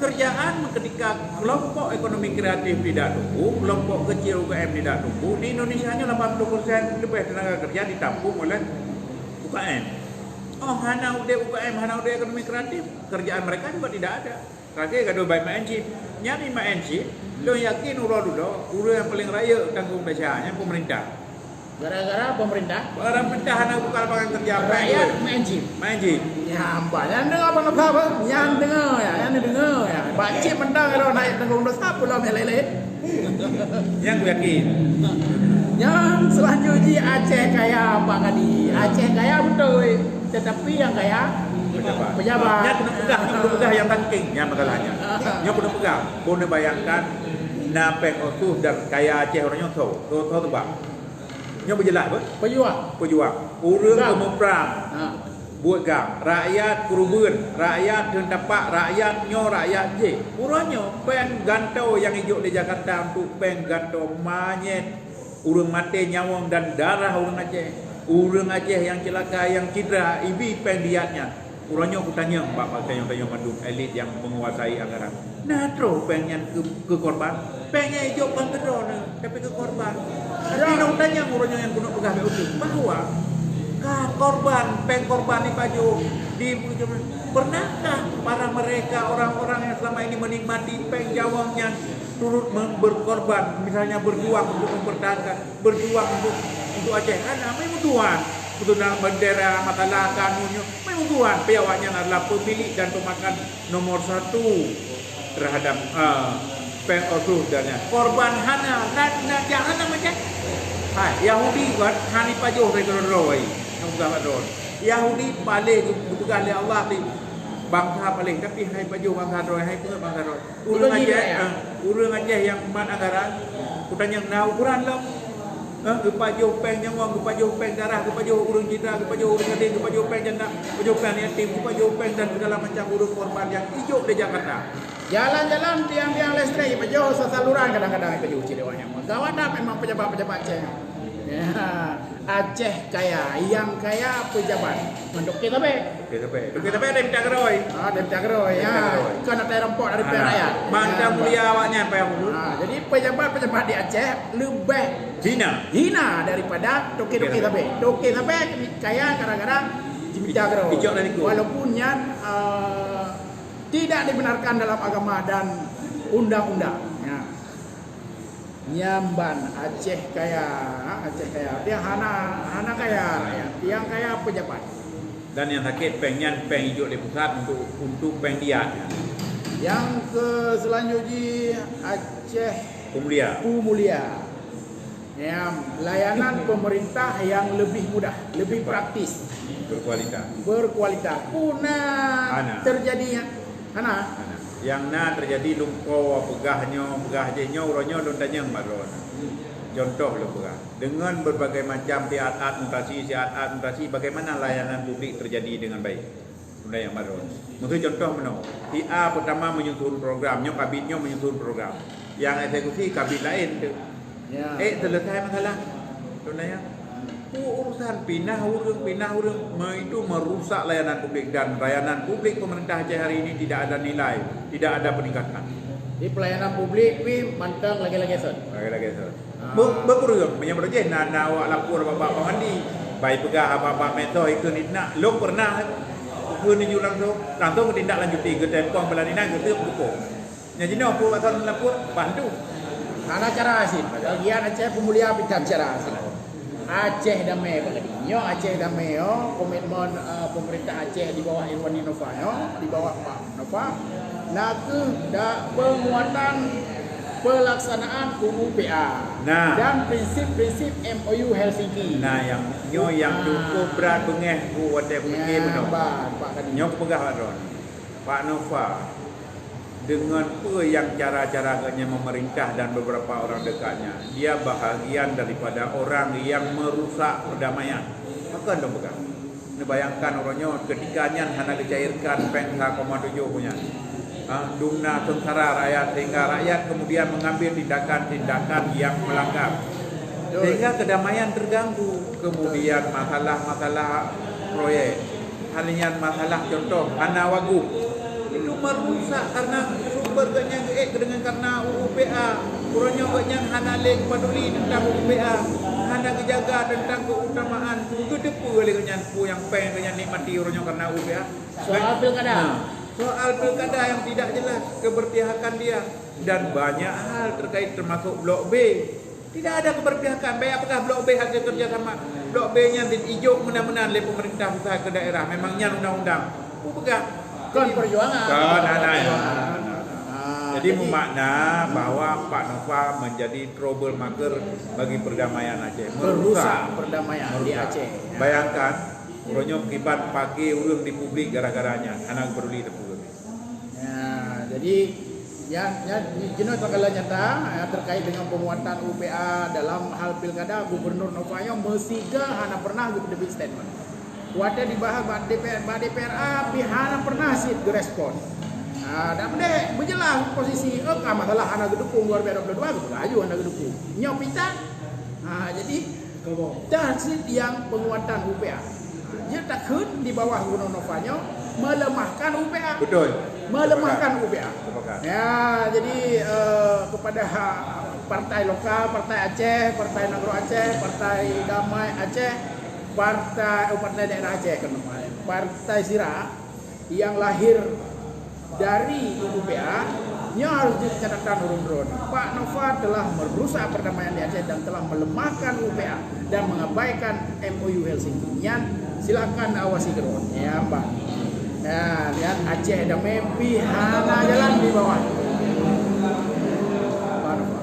Kerjaan ketika kelompok ekonomi kreatif tidak tumbuh, kelompok kecil UKM tidak tumbuh, di Indonesia hanya 80% lebih tenaga kerja ditampung oleh UKM. Hana udah UKM, hana udah ekonomi kreatif, kerjaan mereka juga tidak ada. Terakhir kado baik MNC, nyari MNC, lo yakin urut yang paling raya tanggung dasarnya pemerintah. Gara-gara pemerintah hana buka lapangan kerja rakyat MNC. Ya, banyak dengar apa? Yang dengar ya. Bacik mentang kalau naik tanggung dosa pulau meleleh. Yang gue yakin. Yang selanjutnya Aceh kaya Pak Kadi. Aceh kaya betul, tetapi yang kaya pejabat. Yang kena pegang yang tangking yang masalahnya. Yang kena pegang. Boleh bayangkan napek osuh dan kaya Aceh orangnya tahu tu Pak. Yang berjelas apa? Pejuang. Urang kemuprang. Buat gang. Rakyat kurubun. Rakyat terdapat. Rakyat je. Urangnya pen gantau yang hijau di Jakarta untuk pen gantau manyet. Urang mati nyawang dan darah urang Aceh. Urang Aceh yang celaka, yang cedera. Ibi pen diatnya. Urangnya aku tanya Pak tanya Bandung elit yang menguasai anggaran. Nah terus pengen ke korban. Pengen hijau pangkedon tapi ke korban. Tapi nak tanya urangnya yang guna pegang itu bahwa korban di baju di pernahkah para mereka orang-orang yang selama ini menikmati pengjawangnya turut berkorban, misalnya berjuang untuk mempertahankan, berjuang untuk Aceh karena memang tuan untuk dalam bendera matalah kanunnya memang tuan pihaknya adalah pemilik dan pemakan nomor 1 terhadap pengosuh dan korban hana jangan macam Yahudi kan hani pajuh dari Roy. Yang bukan Madron. Yahudi paling dipegang oleh Allah ni bangsa paling tapi hai pajuh bangsa Roy, hai pun bangsa Roy. Urang Aceh yang mat anggaran. Kutanya nau Quran lah. Kepajuh peng nyawang, kepajuh peng darah, kepajuh urang citra, kepajuh urang gading, kepajuh peng janda, kepajuh peng yatim, kepajuh peng dan segala macam urang korban yang hijau di Jakarta. Jalan-jalan tiang-tiang listrik pajuh saluran kadang-kadang pajuh Cilewayang. Kawan dah memang pejabat-pejabat Aceh. Ya, Aceh kaya, yang kaya pejabat. Menduk kita be. Kita be ada minta keroy. Ada minta keroy. Ya, kan ada rampok dari rakyat. Bangsa mulia awaknya apa yang jadi pejabat-pejabat di Aceh lebih hina daripada toke-toke tabe. Toke tabe kaya gara-gara minta keroy. Walaupun yang tidak dibenarkan dalam agama dan undang-undang. Ya. Nyamban Aceh kaya dia hana kaya rakyat, yang kaya pejabat. Dan yang sakit peng hijau di pusat untuk peng dia. Yang ke selanjutnya Aceh Umulia. Yang layanan pemerintah yang lebih mudah, lebih praktis, berkualitas. Terjadi yang terjadi lumpur pegahnya uronyo lontanya maron. Contoh lo pegah dengan berbagai macam siat mutasi bagaimana layanan publik terjadi dengan baik. Benda yang maron. Mesti contoh meno. A pertama menyusun programnya, kabinetnya menyusun program. Yang eksekusi kabin lain tu. Ya. Selesai masalah. Contohnya urusan pindah urang itu merusak layanan publik dan layanan publik pemerintah Aceh hari ini tidak ada nilai, tidak ada peningkatan. Di pelayanan publik mantang lagi-lagi son. Berkurang menyambut je nana awak lapor bapak mandi. Baik pegah bapak meto ikut nak lok pernah ke ni langsung tindak lanjuti ke tempong belanina ke pukul. Jadi no pu asan lapor bantu. Ana cara asin. Bagian Aceh Pemulia pintar cara asin. Aceh damai begini. Aceh damai komitmen pemerintah Aceh di bawah Irwandi Nova di bawah Pak Nova. Nak penguatan pelaksanaan UUPA dan prinsip-prinsip MOU Helsinki. Yang cukup berat bengeh ku wadah fikir benar. Pak Nyo pegah Pak Nova dengan yang cara-caranya memerintah dan beberapa orang dekatnya, dia bahagian daripada orang yang merusak perdamaian. Maka dong pegang. Bayangkan orangnya ketikanya hanya dicairkan pengsa 0,7 punya. Dumna sengsara rakyat sehingga rakyat kemudian mengambil tindakan-tindakan yang melanggar. Sehingga kedamaian terganggu. Kemudian masalah-masalah proyek. Halian masalah contoh Hanawagu. Itu merusak karena sumber kenyang dengan karena UUPA. Kurangnya kenyang hana lek peduli tentang UUPA. Hana kejaga tentang keutamaan. Kedepu oleh kenyang yang pengen kenyang nikmati orangnya karena UUPA. Soal pilkada. Soal pilkada yang tidak jelas keberpihakan dia dan banyak hal terkait termasuk Blok B. Tidak ada keberpihakan. Baik apakah Blok B hasil kerjasama? Blok B-nya hijau mudah-mudahan oleh pemerintah pusat ke daerah. Memangnya undang-undang. Pegang. Kan perjuangan. Jadi memakna bahwa Pak Nova menjadi troublemaker bagi perdamaian Aceh. Merusak perdamaian di Aceh. Bayangkan, orangnya kibat pakai urang di publik gara-garanya. Anak peduli terpuluh. Ya, jadi jenuh kalau nyata terkait dengan penguatan UPA dalam hal pilkada, Gubernur Novayo mesiga hana pernah debit statement. Wadah dibahas DPRA pihana pernah sih direspon. Dan deh berjelas posisi masalah anak gedukung 2022 baju anak gedukung. Nyok pita. Jadi target yang penguatan UPA. Dia takut di bawah Gubernur Novanyo melemahkan UPA. Betul. Melemahkan UPA. Ya, jadi kepada partai lokal, partai Aceh, partai Nagro Aceh, partai Damai Aceh, partai daerah Aceh partai Sira yang lahir dari UPA nya harus dicatatkan urun-urun. Pak Nova telah merusak perdamaian di Aceh dan telah melemahkan UPA dan mengabaikan MOU Helsinki. Silakan awasi gerun ya Pak. Ya, lihat Aceh damai pihana jalan di bawah. Pak Nova.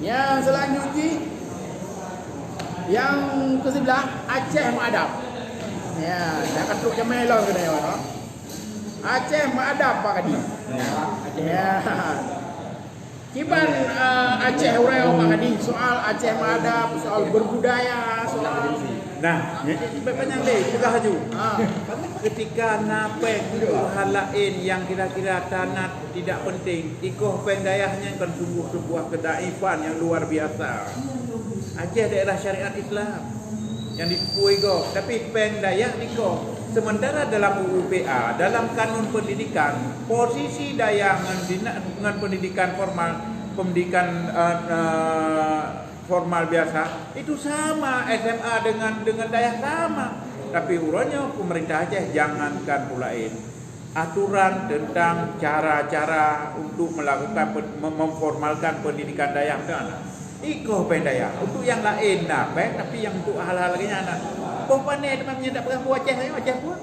Yang selanjutnya Yang ke sebelah Aceh Madap. Ya, dah katuk macam melon kena ya. Aceh Madap Pak Kadi. Ya. Kiban Aceh Ureo Pak Kadi soal Aceh Madap, soal berbudaya, soal Nah, banyak lagi pegah ju. Ketika napek hal lain yang kira-kira tanah tidak penting, ikoh pendayahnya kan sungguh sebuah kedaifan yang luar biasa. Aceh daerah syariat Islam yang dipukui go, tapi pendayah ikoh. Sementara dalam UUPA, dalam kanun pendidikan, posisi dayah dengan pendidikan formal, pendidikan formal biasa itu sama, SMA dengan dayah sama. Tapi urutnya pemerintah Aceh jangankan pulain aturan tentang cara-cara untuk melakukan memformalkan pendidikan dayah kan. Ikoh pendayah untuk yang lain tapi yang untuk hal-hal lainnya anak. Bapak ni teman-teman tak pernah buat Aceh saya Aceh pun.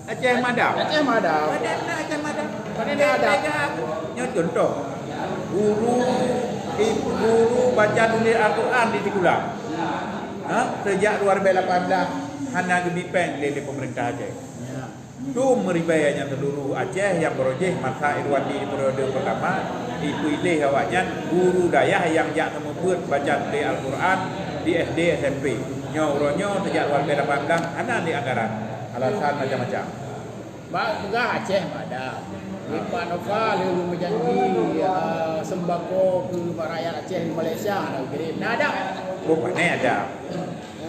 Aceh Madap. Aceh Madap. Ada Aceh Madap. Ada. Contoh guru baca tulis Al-Quran di sekolah. Sejak 2018 hanya dipen oleh pemerintah Aceh. Tu meribainya seluruh Aceh yang berojeh masa Irwandi di periode pertama dipilih awaknya guru dayah yang jak temuput baca tulis Al-Quran di SD SMP. Nyoronyo sejak 2018 hanya di anggaran. Alasan macam-macam. Enggak Aceh Madap. Pak Nova lalu berjanji sembako ke rakyat Aceh di Malaysia nak kirim. Nah ada. Rupanya ada.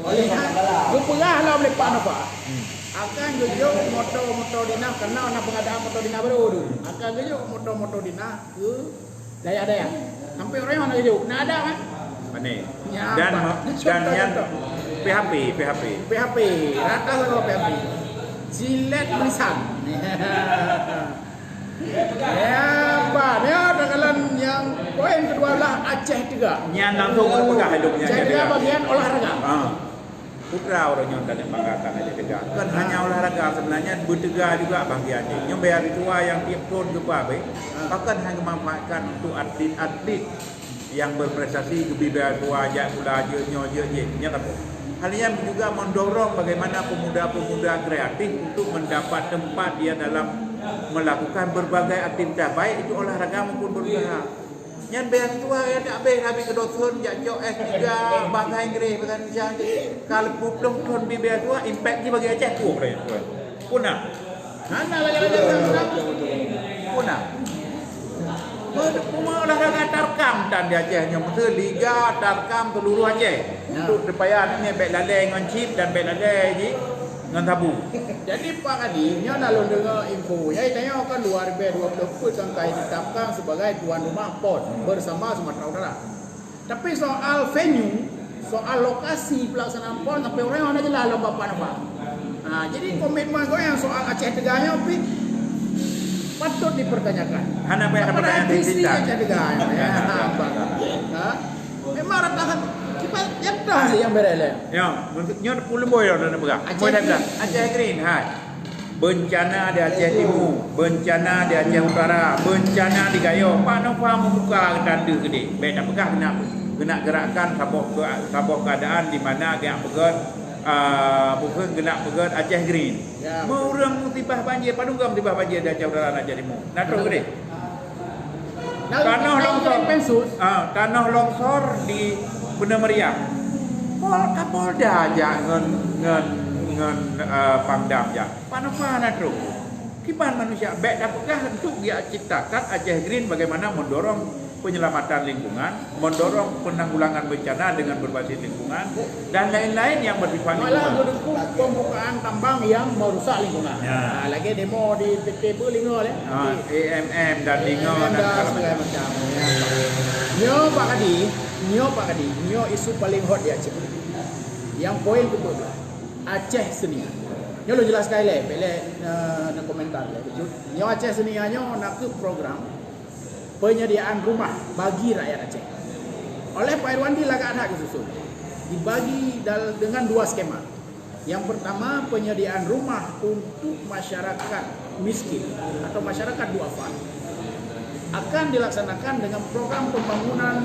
Oleh berperah lah oleh Pak Nova. Akan gejuk motor dina karena nak pengadaan motor dina baru tu. Akan gejuk motor dina ke daya-daya. Sampai orang mana gejuk. Nah ada kan? Mana? Dan yang PHP. Rata sama PHP. Jilet tulisan. Ya, Pak. Ya, dakalan yang poin kedua lah Aceh juga. Yang langsung berpegah hidupnya. Jadi bagian olahraga. Putra orang yang dan banggakan aja tegak. Kan hanya olahraga sebenarnya bertegak juga bagiannya. Yang bayar tua yang tiap tahun juga baik. Bahkan hanya memanfaatkan untuk atlet-atlet yang berprestasi lebih bayar tua aja pula nya apa. Hal ini juga mendorong bagaimana pemuda-pemuda kreatif untuk mendapat tempat dia dalam melakukan berbagai aktivitas baik itu olahraga maupun berusaha. Yang bayar tua ya tak habis ke dosun jauh S3 bahasa Inggeris bahasa Indonesia. Kalau 20 tahun bayar tua impact dia bagi Aceh tu punah. Mana lagi punah. Semua olahraga tarkam dan di Aceh yang mesti liga tarkam seluruh Aceh. Untuk supaya ni baik lalai dengan chip dan baik lalai je dengan tabu. Jadi Pak Kadi, nya nak dengar info. Ya tanya kan 2020 kan kai ditetapkan sebagai tuan rumah PON bersama Sumatera Utara. Tapi soal venue, soal lokasi pelaksanaan PON sampai orang mana jelas lomba apa. Jadi komitmen kau yang soal Aceh Teganya patut dipertanyakan. Hana bayar pertanyaan visi Aceh Teganya. Memang ratakan kita nyata sih yang berele. Ya, menurutnya puluh boy dah nak berah. Boy dah bilang Aceh Green, bencana di Aceh Timur, bencana di Aceh Utara, bencana di Gayo. Pak Nova membuka tanda gede. Baik nak pegah kena gerakkan sabuk keadaan di mana dia pegat bukan kena pegat Aceh Green. Ya, mau orang tibah banjir, padungam tibah banjir di Aceh Utara Aceh Timur. Nak tahu gede. Tanah longsor di Benda Meriah. Kapolda aja ngen Pangdam aja. Mana terus? Kiban manusia baik dapatlah untuk dia ciptakan Aceh Green bagaimana mendorong penyelamatan lingkungan, mendorong penanggulangan bencana dengan berbasis lingkungan dan lain-lain yang bersifat lingkungan. Malah pembukaan tambang yang merusak lingkungan. Ya. Lagi demo di TTB Lingo ya. AMM dan Lingo dan segala macam. Nyo Pak Kadi, isu paling hot di Aceh. Yang poin kedua Aceh Senia. Nyo lo jelas sekali nak komentar le. Nyo Aceh Senia nak ke program penyediaan rumah bagi rakyat Aceh. Oleh Pak Irwandi Lagak Hak disusun. Dibagi dengan dua skema. Yang pertama penyediaan rumah untuk masyarakat miskin atau masyarakat duafa akan dilaksanakan dengan program pembangunan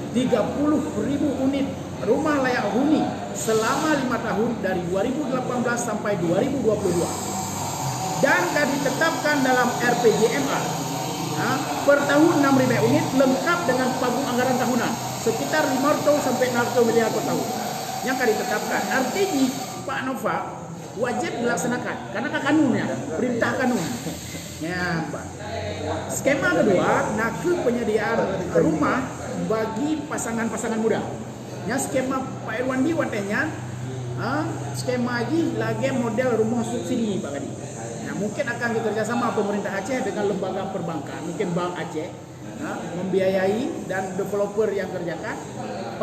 30.000 unit rumah layak huni selama 5 tahun dari 2018 sampai 2022 dan ditetapkan dalam RPJMA per tahun 6.000 unit lengkap dengan pagu anggaran tahunan sekitar 500 sampai 600 miliar per tahun yang ditetapkan. Artinya Pak Nova wajib dilaksanakan karena kanunnya, perintah kanun. Ya, Pak. Skema kedua, nakul penyediaan rumah bagi pasangan-pasangan muda. Ya, skema Pak Irwandi watenya, skema lagi model rumah subsidi Pak Kadi. Nah, mungkin akan bekerjasama pemerintah Aceh dengan lembaga perbankan, mungkin Bank Aceh, membiayai dan developer yang kerjakan.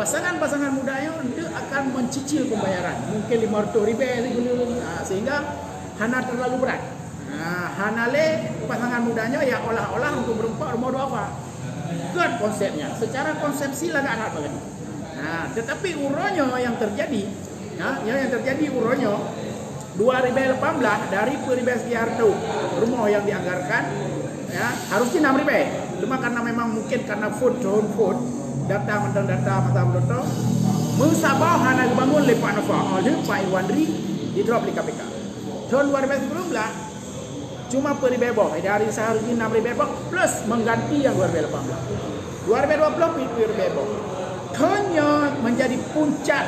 Pasangan-pasangan mudanya itu akan mencicil pembayaran, mungkin 500 ribu, sehingga hana terlalu berat. Hanale pasangan mudanya ya olah-olah untuk berempat rumah duafa. Kan konsepnya, secara konsepsi lah anak begini. Tetapi uronyo yang terjadi, yang terjadi uronyo 2018 dari peribes Giarto rumah yang dianggarkan, harusnya 6.000. Cuma karena memang mungkin karena food data masa betul, musabah hana dibangun oleh Pak Nova, oleh Pak Irwandi di drop di KPK. Tahun 2019 cuma peribebok dari seharusnya 6.000 plus mengganti yang 2018. 2020 peribebok. Hanya menjadi puncak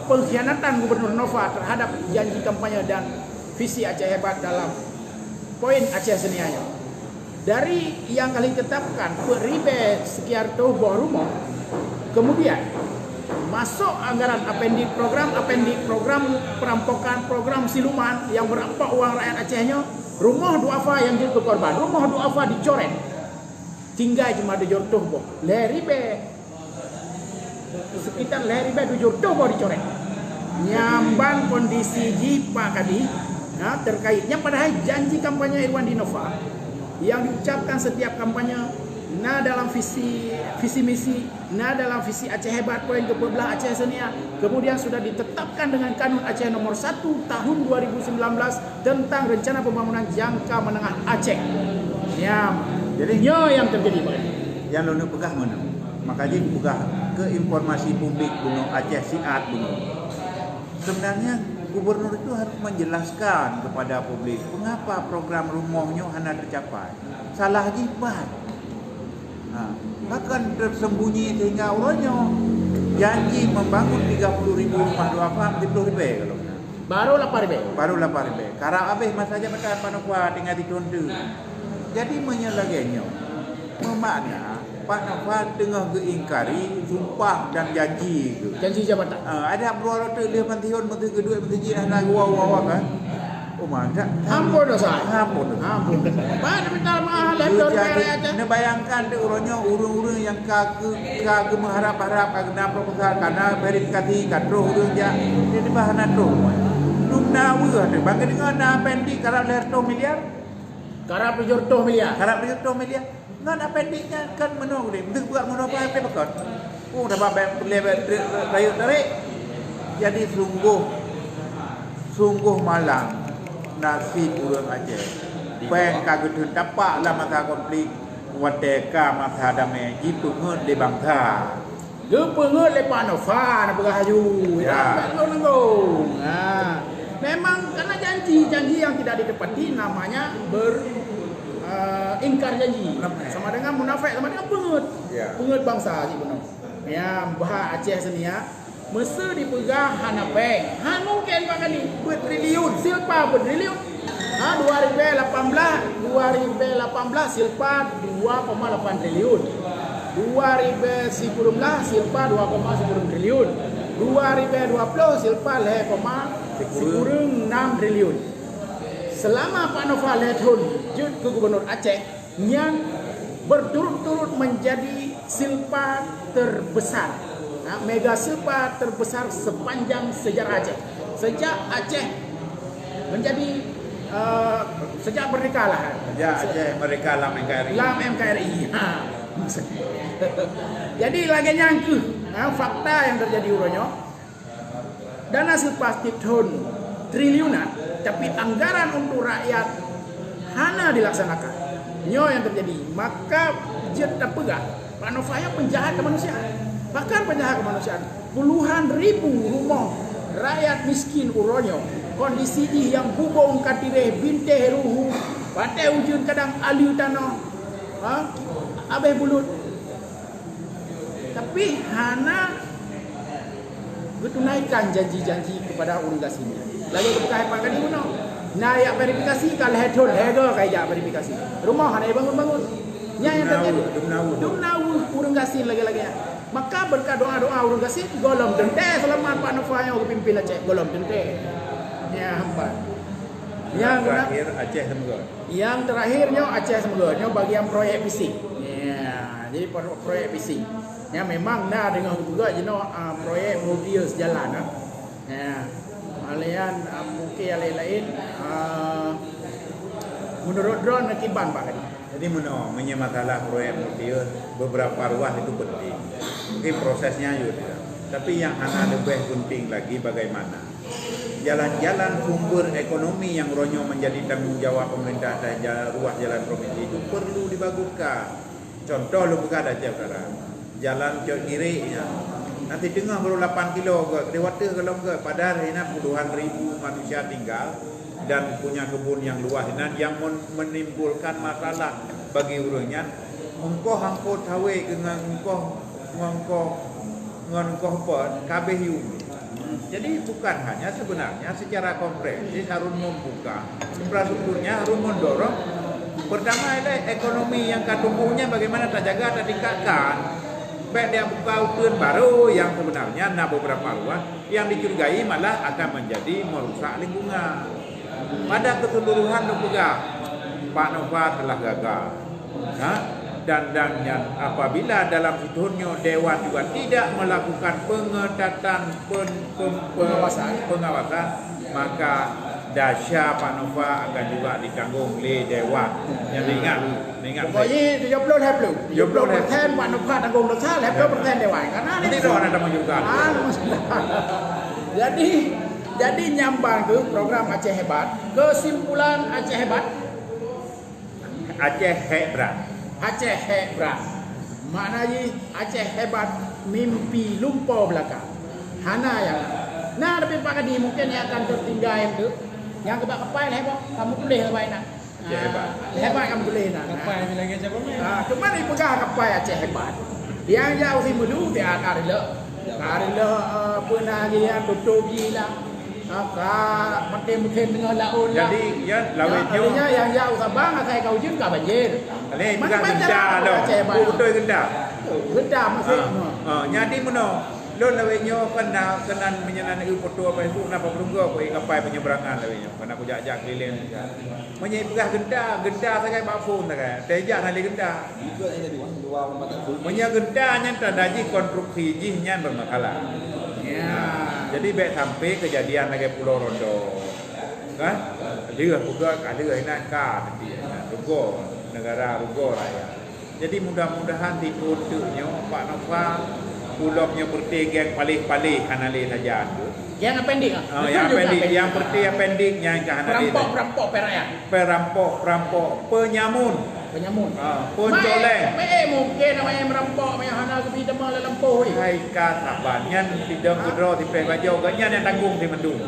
pengkhianatan Gubernur Nova terhadap janji kampanye dan visi Aceh Hebat dalam poin Aceh Senianya. Dari yang kali tetapkan peribe sekian buah rumah, kemudian masuk anggaran apendik program perampokan, program siluman yang merampak uang rakyat Acehnya. Rumah duafa yang jadi korban, rumah duafa dicoret, tinggal cuma dijortoh boh, leribe sekitar leribe dijortoh boh dicoret. Nyamban kondisi Pak Kadi, terkaitnya padahal janji kampanye Irwandi Nova yang diucapkan setiap kampanye. Dalam visi misi, dalam visi Aceh Hebat poin ke-12 Aceh Senia, kemudian sudah ditetapkan dengan Kanun Aceh nomor 1 tahun 2019 tentang rencana pembangunan jangka menengah Aceh. Ya, jadi yang terjadi Pak. Yang lu pegah mana? Makanya pegah ke informasi publik Gunung Aceh Siat Gunung. Sebenarnya gubernur itu harus menjelaskan kepada publik mengapa program rumahnya hanya tercapai. Salah jibat. Bahkan tersembunyi sehingga orangnya janji membangun 30.000 rumah duafa 40.000 kalau baru 8.000. Baru 8.000. Karena habis masa jabatan Panova tinggal dicontoh. Jadi menyelagainya memakna Pak Nova tengah keingkari sumpah dan janji itu. Janji jabatan. Ada berapa tu dia pentihun menteri kedua menteri jiran lagi wah kan. Oh mantap. Ampun dosa. Ampun. Pak minta maaf letor aja. Anda bayangkan tu orangnya urung-urung yang kagum mengharap-harap kena proposal karena verifikasi kadro urung ja. Jadi bahan tu. Dumna wah tu. Bagi dengan pendik karap lerto miliar. Karap jorto miliar. Karap jorto miliar. Ngan pendiknya kan menong ni. Bentuk buat menong apa bakal. Oh dah bapak level rayu tarik. Jadi sungguh malang nasib urang Aceh. Peng kagedun tapak lah masa konflik wadeka masa damai jitu ngeut di bangsa. Gepeungeut le Pak Nova na berhayu. Ya. Memang karena janji yang tidak ditepati namanya ingkar janji. Sama dengan munafik, sama dengan pengeut. Ya. Pengeut bangsa si benar. Ya, bah Aceh Senia mesti dipegang hana peng. Mungkin Pak Kadi bertriliun, silpa bertriliun. 2018 silpa 2,8 triliun. 2019 silpa 2,10 triliun. 2020 silpa 6 triliun. Selama Pak Nova Lethun jut ke Gubernur Aceh, yang berturut-turut menjadi silpa terbesar. Mega silpa terbesar sepanjang sejarah Aceh. Sejak Aceh menjadi sejak merdeka lah. Sejak Aceh merdeka lam NKRI. Lam NKRI. Jadi lagi nyangku fakta yang terjadi uronyo. Dana silpa tahun triliunan, tapi anggaran untuk rakyat hana dilaksanakan. Nyo yang terjadi, maka jet terpegah. Pak Nova penjahat kemanusiaan. Bahkan penjahat kemanusiaan. Puluhan ribu rumah rakyat miskin uronyo kondisi yang bubong katire binteh ruhu patai ujun kadang aliu tanah abeh bulut tapi hana bertunaikan janji-janji kepada orang gasing lagi kepada pakai ni guna naik verifikasi kalau hedon hega kayak verifikasi rumah hana bangun-bangun yang terjadi dumnawu orang gasing lagi-lagi maka berkat doa-doa orang gasing golong dente selamat Pak Nova yang pimpin Aceh golong dente ya hambat yang terakhir Aceh Semoga yang terakhirnya Aceh Semoga bagian proyek bising ya jadi proyek bising ya memang dah dengan juga proyek mobil sejalan ya alian mungkin yang lain menurut drone akibat Pak jadi masalah proyek mobil beberapa ruas itu penting mungkin prosesnya juga tapi yang lebih penting lagi bagaimana jalan-jalan sumber ekonomi yang ronyo menjadi tanggung jawab pemerintah dan ruas jalan provinsi itu perlu dibaguskan. Contoh lu buka Aceh sekarang, jalan ke kiri ya. Nanti tengah baru 8 kilo ke dewata kalau ke padahal ini puluhan ribu manusia tinggal dan punya kebun yang luas dan yang menimbulkan masalah bagi urangnya. Engkau hangko tawe dengan engkau kabeh yumi. Jadi bukan hanya sebenarnya secara komprehensif harus membuka infrastrukturnya, harus mendorong pertama adalah ekonomi yang tumbuhnya bagaimana terjaga, tertingkatkan. Baik dia buka ukun baru yang sebenarnya beberapa ruas yang dicurigai malah akan menjadi merusak lingkungan. Pada keseluruhan juga Pak Nova telah gagal. Dan apabila dalam situnya Dewan juga tidak melakukan pengetatan pengawasan maka dasya Pak Nova akan juga ditanggung oleh Dewan. Yang ingat pokoknya 70% Pak Nova tanggung dosa 70% Dewan karena ini Dewan ada menunjukkan. Jadi nyambang ke program Aceh Hebat, kesimpulan Aceh Hebat Aceh Hebat. Aceh Hebat. Maknanya Aceh Hebat mimpi lumpur belakang. Hana yang tapi Pak Kadi mungkin yang akan tertinggal itu yang kebak kapal hebat kamu boleh lebai nak. Aceh Hebat. Hebat kamu boleh nak. Kapal lagi siapa ni? Kemana pegang kapal Aceh Hebat. Yang jauh si mudu dia ada. Ada pernah dia tutup gila. Makin dengan laun lah. Jadi ya lawetnya yang jauh Sabang saya kau jun ka banjir. Ale bukan gendah dah. Betul gendah. Gendah maksud. Jadi meno lon lawetnya kenan menyenan foto apa itu napa berunggo ko kapal penyeberangan lawetnya. Kena aku jak keliling. Menyai pegah gendah saya ba phone tak. Tejak hale gendah. Juga ini dua mata tu. Menya gendah nya tadaji konstruksi jihnya bermasalah. Ya. Jadi baik sampai kejadian lagi Pulau Rondo, kan? Ada juga enak kan? Rugo negara rugo raya. Jadi mudah-mudahan dituntuknya Pak Nova pulaunya bertegeng paling-paling kanali saja tu. Yang pendek yang pendek yang kanali. Perampok peraya. Perampok penyamun. Pencoleng. Mungkin namanya merampok, namanya hana ke bidang malah lampu. Hai katabannya tidak kedro di pebajau ganyan yang tanggung di mendung.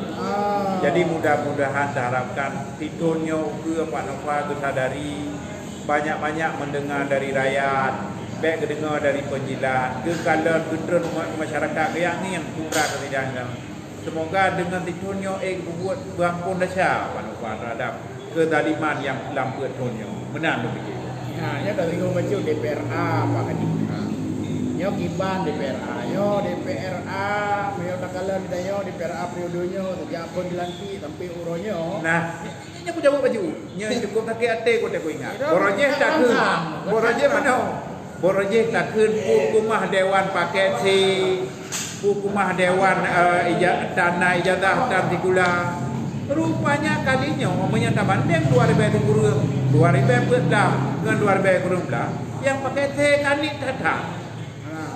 Jadi mudah-mudahan diharapkan tidurnya ke Pak Nova kesadari banyak-banyak mendengar dari rakyat, baik dengar dari penjilat, ke kalau gedron masyarakat yang ni yang kurang ketidaknya. Semoga dengan tidurnya buat berampun dasar Pak Nova terhadap kezaliman yang lampu tidurnya. Menang begitu. Ya dari ngomong DPRA Pak Kadi. Yo kiban DPRA, yo DPRA, yo takalan dayo DPRA periodenya sejak pun dilantik sampai uronyo. Nah, ini aku jawab baju. Nya cukup tak ate ko tak ingat. Boroje tak ke. Boroje mana? Boroje tak ke hukumah dewan paket si hukumah dewan tanah ijazah dan tikula. Rupanya kalinya umumnya tak banding 2000 kurang 2000 pedah dengan 2000 kurang belah yang pakai teh kanit tata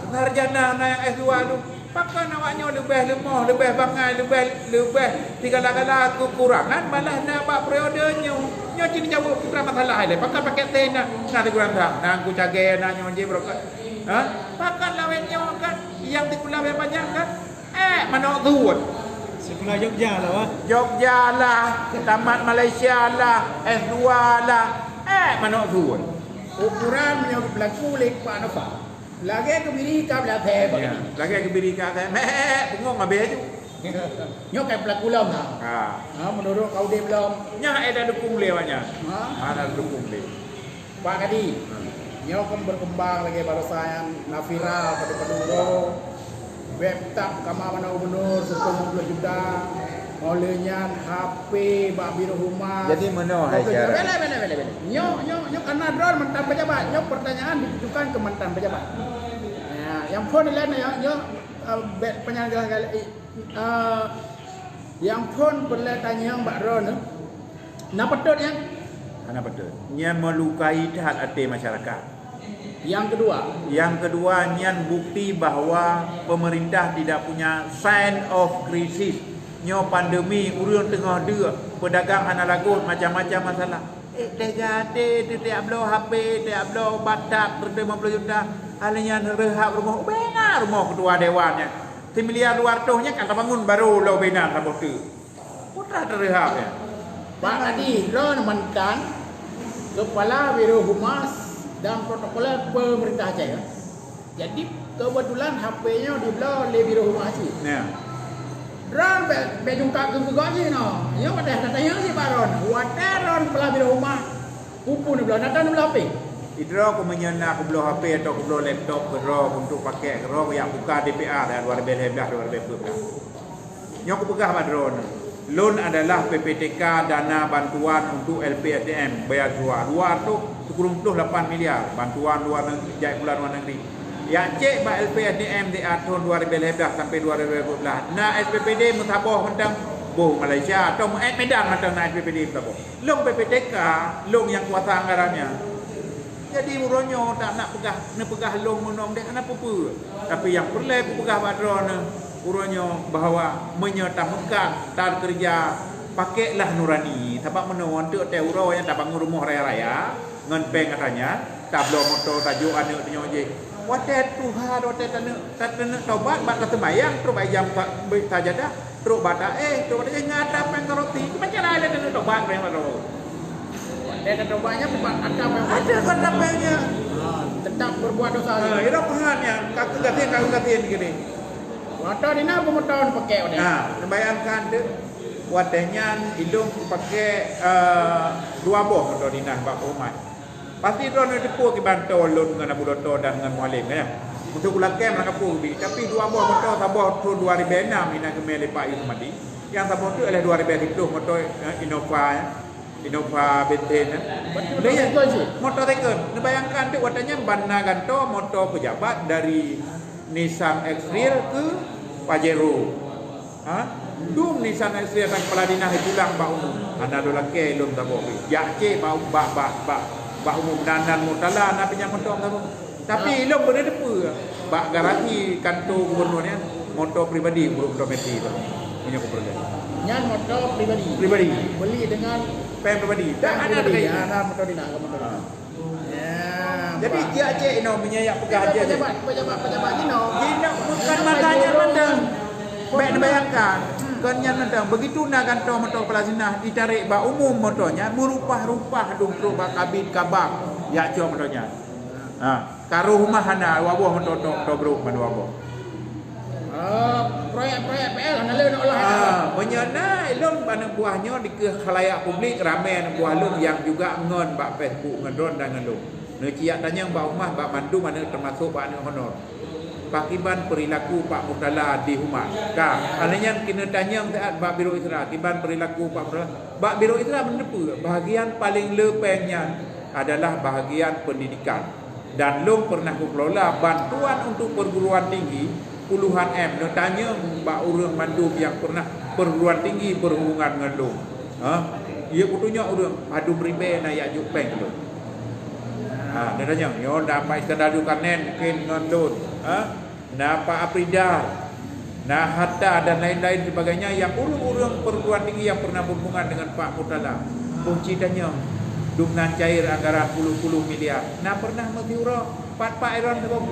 sarjana yang S2 tu pakai awaknya lebih lemah lebih bangai lebih segala-gala kekurangan malah nak buat periodenya nya cini jawab putra masalah dia pakai teh nak kurang dah aku cagai nak nyonje brokat pakai lawetnya kan yang tikula banyak kan mana tuat Sekolah Jogja lah wah. Jogja lah, tamat Malaysia lah, S2 lah. Mana tu? Ukuran punya berlaku lek Pak Nafa. Lagi ke biri ka belah teh Ya, begini. lagi ke biri kat saya. Bengong habis tu. Nyok kai berlaku lam ha. Ha menurut kau dia belum. Nya ada dukung lewatnya. Ha Ada dukung le. Pak Kadi. Nyok kan berkembang lagi bangsa yang viral pada Paduro. Web tak kama mana gubernur 10 juta. Olehnya HP bak biru rumah. Jadi mana hai cara? Bele. Nyok karena drone mantan pejabat. Nyok pertanyaan ditujukan ke mantan pejabat. Ya, yang pun lain nyok penyaga yang pun boleh tanya Mbak Ron. Napa betul yang? Ana betul. Nya melukai hati masyarakat. Yang kedua, Yang kedua, bukti bahawa pemerintah tidak punya sign of crisis. Nyo pandemi urang tengah dia, pedagang hana lagut macam-macam masalah. Degade tiap belo HP, tiap belo batak 50 juta. Alanya rehab rumah, bena rumah ketua dewannya. 1 miliar 200-nya kan bangun baru lo bena sabot tu. Putra rehabnya. Pak Kadi Ron mantan Kepala Biro Humas dan Protokoler Pemerintah Aceh. Ya? Jadi kebetulan HP-nya di belah le Biro Humas Aceh. Ya. Ron be jungka ke gaji no. Ya pada katanya si Pak Ron. Wate Ron Kepala Biro Humas. Pupu ni belah natan belah apa? Idro aku menyena aku belah HP atau aku belah laptop berok untuk pakai kerok yang buka DPR dan 2011. Nyo aku pegah padron. Loan adalah PPTK dana bantuan untuk LPSDM bayar luar tu 10.8 miliar bantuan luar negeri jai pula luar negeri. Ya cek ba LPSDM di tahun 2011 sampai 2012. Nah SPPD mutabah mentang boh Malaysia atau Medan mentang na SPPD mutabah. Long PPTK, long yang kuasa anggarannya. Jadi uronyo tak nak pegah long menom dia kenapa apa. Tapi yang perlu pegah padron uronyo bahawa menyertakan tar kerja pakailah nurani sebab menon tu te uro yang tak bangun rumah raya-raya ngan peng katanya tablo motor tajuk anak tu je watet Tuhan watet tanah tobat bak ketemayang terus bayam sajadah terus bata terus bata ngata peng roti macam ada tanah tobat peng ro Dan tobatnya bukan ada kata pengnya tetap berbuat dosa. ira pahannya kaki gatiin gini. Motor ni nak motor pakai ni. Bayangkan tu watenya hidung pakai 2 boh motor dinah bak umat. Pasti drone itu pu ki bantu lun dengan Abu Doto dan dengan Mualim ya. Untuk ulakem nak pu bi tapi 2 boh motor sabah tu 2006 ina ke mele Pak Yusmadi. Yang sabah tu adalah 2010 motor Innova Benten. Dia motor Taycan. Bayangkan tu watenya banna ganto motor pejabat dari Nissan X-Trail ke Pajero. Dum Nissan X-Trail sang kepala dinas pulang bak umum. Ana do lake lum tabo. Ya ke bak umum danan mutala na pinjam motor tabo. Tapi lum berdepu bak garansi kantor gubernurnya motor pribadi belum dometik tu. Punya keperluan. Nyan motor pribadi. Beli dengan Pem pribadi. dan Tak ada kaitan. Ada motor dinas ke motor. Jadi dia aje ino menyayak pegah aje. Pejabat ni no. Tidak bukan matanya mandang. Baik bayangkan. Kenyan mandang begitu nak kantor motor pelasinah ditarik bak umum motornya berupah-rupah dum truk bak kabin kabak. Ya cuma motornya. Karo rumah hana wabuh motor to bro madu wabuh. Proyek PL hana le nak olah. Menyana ilum pada buahnya di ke khalayak publik ramai buah lum yang juga ngon bak Facebook ngedon dan ngelum. Neciak tanya bak rumah bak mandu mana termasuk bak anak honor. Pakiban perilaku Pak Murtala di Humas. Alanya kena tanya saat bak Biro Isra, kiban perilaku Pak Murtala. Bak Biro Isra menepu bahagian paling lepengnya adalah bahagian pendidikan. Dan lum pernah kelola bantuan untuk perguruan tinggi puluhan M. Nak tanya bak urang mandu yang pernah perguruan tinggi berhubungan dengan lum. Ia kutunya urang adu beribe na ya jupeng tu. Dia tanya, yo dapat Iskandar Zulkarnain mungkin dengan lum. Pak Aprida, Hatta dan lain-lain sebagainya yang urang-urang perguruan tinggi yang pernah berhubungan dengan Pak Murtala. Kunci tanya dengan cair anggaran puluh-puluh miliar. Pernah mendiura Pak Iron sebab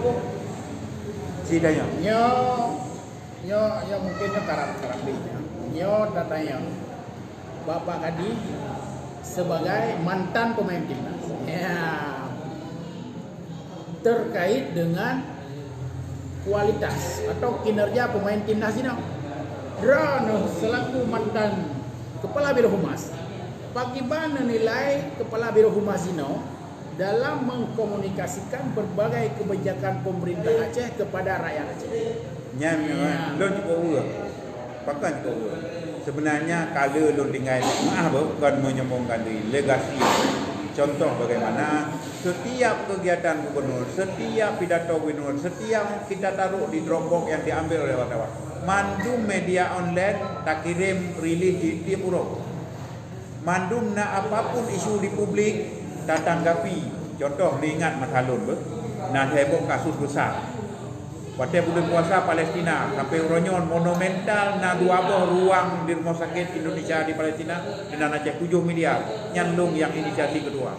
sidanya. Yo mungkin karam ni. Nyo datanya Bapak Kadi sebagai mantan pemain timnas. Ya. Terkait dengan kualitas atau kinerja pemain timnas ini. Drono selaku mantan Kepala Biro Humas, bagaimana nilai Kepala Biro Humas Zino dalam mengkomunikasikan berbagai kebijakan pemerintah Aceh kepada rakyat Aceh? Lon cukup urang. Pakan cukup urang. Sebenarnya kalau lon tinggal maaf bukan menyombongkan diri, legasi. Contoh bagaimana setiap kegiatan gubernur, setiap pidato gubernur, setiap kita taruh di Dropbox yang diambil oleh wartawan. Mandum media online tak kirim rilis di tiap urang. Mandum nak apapun isu di publik tak tanggapi. Contoh diingat Mas Halun nah heboh kasus besar. Pada bulan puasa Palestina sampai uronyon monumental na dua buah ruang di rumah sakit Indonesia di Palestina dengan Aceh 7 miliar. Nyandung yang inisiasi kedua.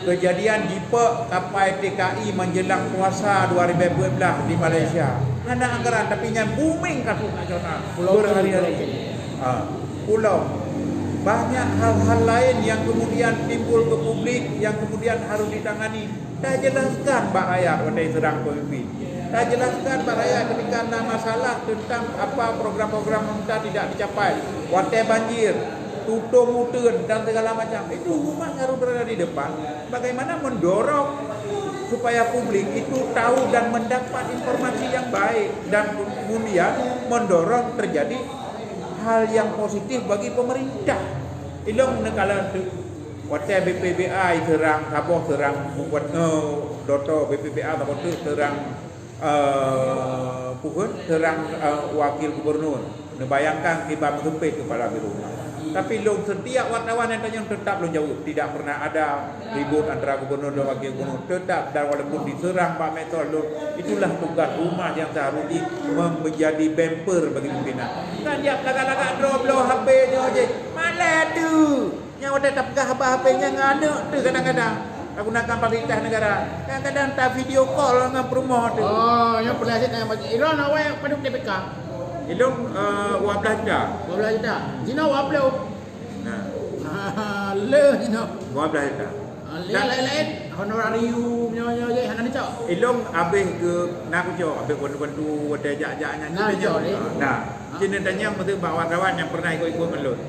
Kejadian jipe kapal TKI menjelang puasa 2012 di Malaysia. Ada anggaran tapi yang booming kasus nasional. Berhari-hari. Pulau. Banyak hal-hal lain yang kemudian timbul ke publik yang kemudian harus ditangani. Dah jelaskan Pak Rakyat wadai serang pemimpin. Dah jelaskan Pak Rakyat ketika ada masalah tentang apa program-program pemerintah tidak dicapai. Wadai banjir, tutup mutun dan segala macam. Itu humas harus berada di depan. Bagaimana mendorong supaya publik itu tahu dan mendapat informasi yang baik dan kemudian mendorong terjadi hal yang positif bagi pemerintah. Ilong negara Waktu BPBA serang Sabah serang buat Doto BPBA Sabah tu serang pukul serang wakil gubernur. Bayangkan kita menghempit kepala Biro. Tapi long setiap wartawan yang tanya tetap long jawab. Tidak pernah ada ribut antara gubernur dan wakil gubernur. Tetap dan walaupun diserang Pak Metol long, itulah tugas rumah yang seharusnya menjadi bumper bagi pimpinan. Kan dia lagak-lagak drop lo HP-nya aje. Malah tu. Yang ada tak pegang HP-nya ngana tu kadang-kadang. Gunakan fasilitas negara. Kadang-kadang tak video call dengan perumah tu. Oh, yang pernah saya tanya bagi Iron awak pada DPK. Ilong 12 dah. 12 juta. Zina awak belum? Nah, Le Zina. 12 dah. Lain-lain honorarium nyonya je hana dicak. Ilong habis ke nak ucap habis bantu ada jak-jaknya nah sini tanya mesti wartawan yang pernah ikut-ikut melun.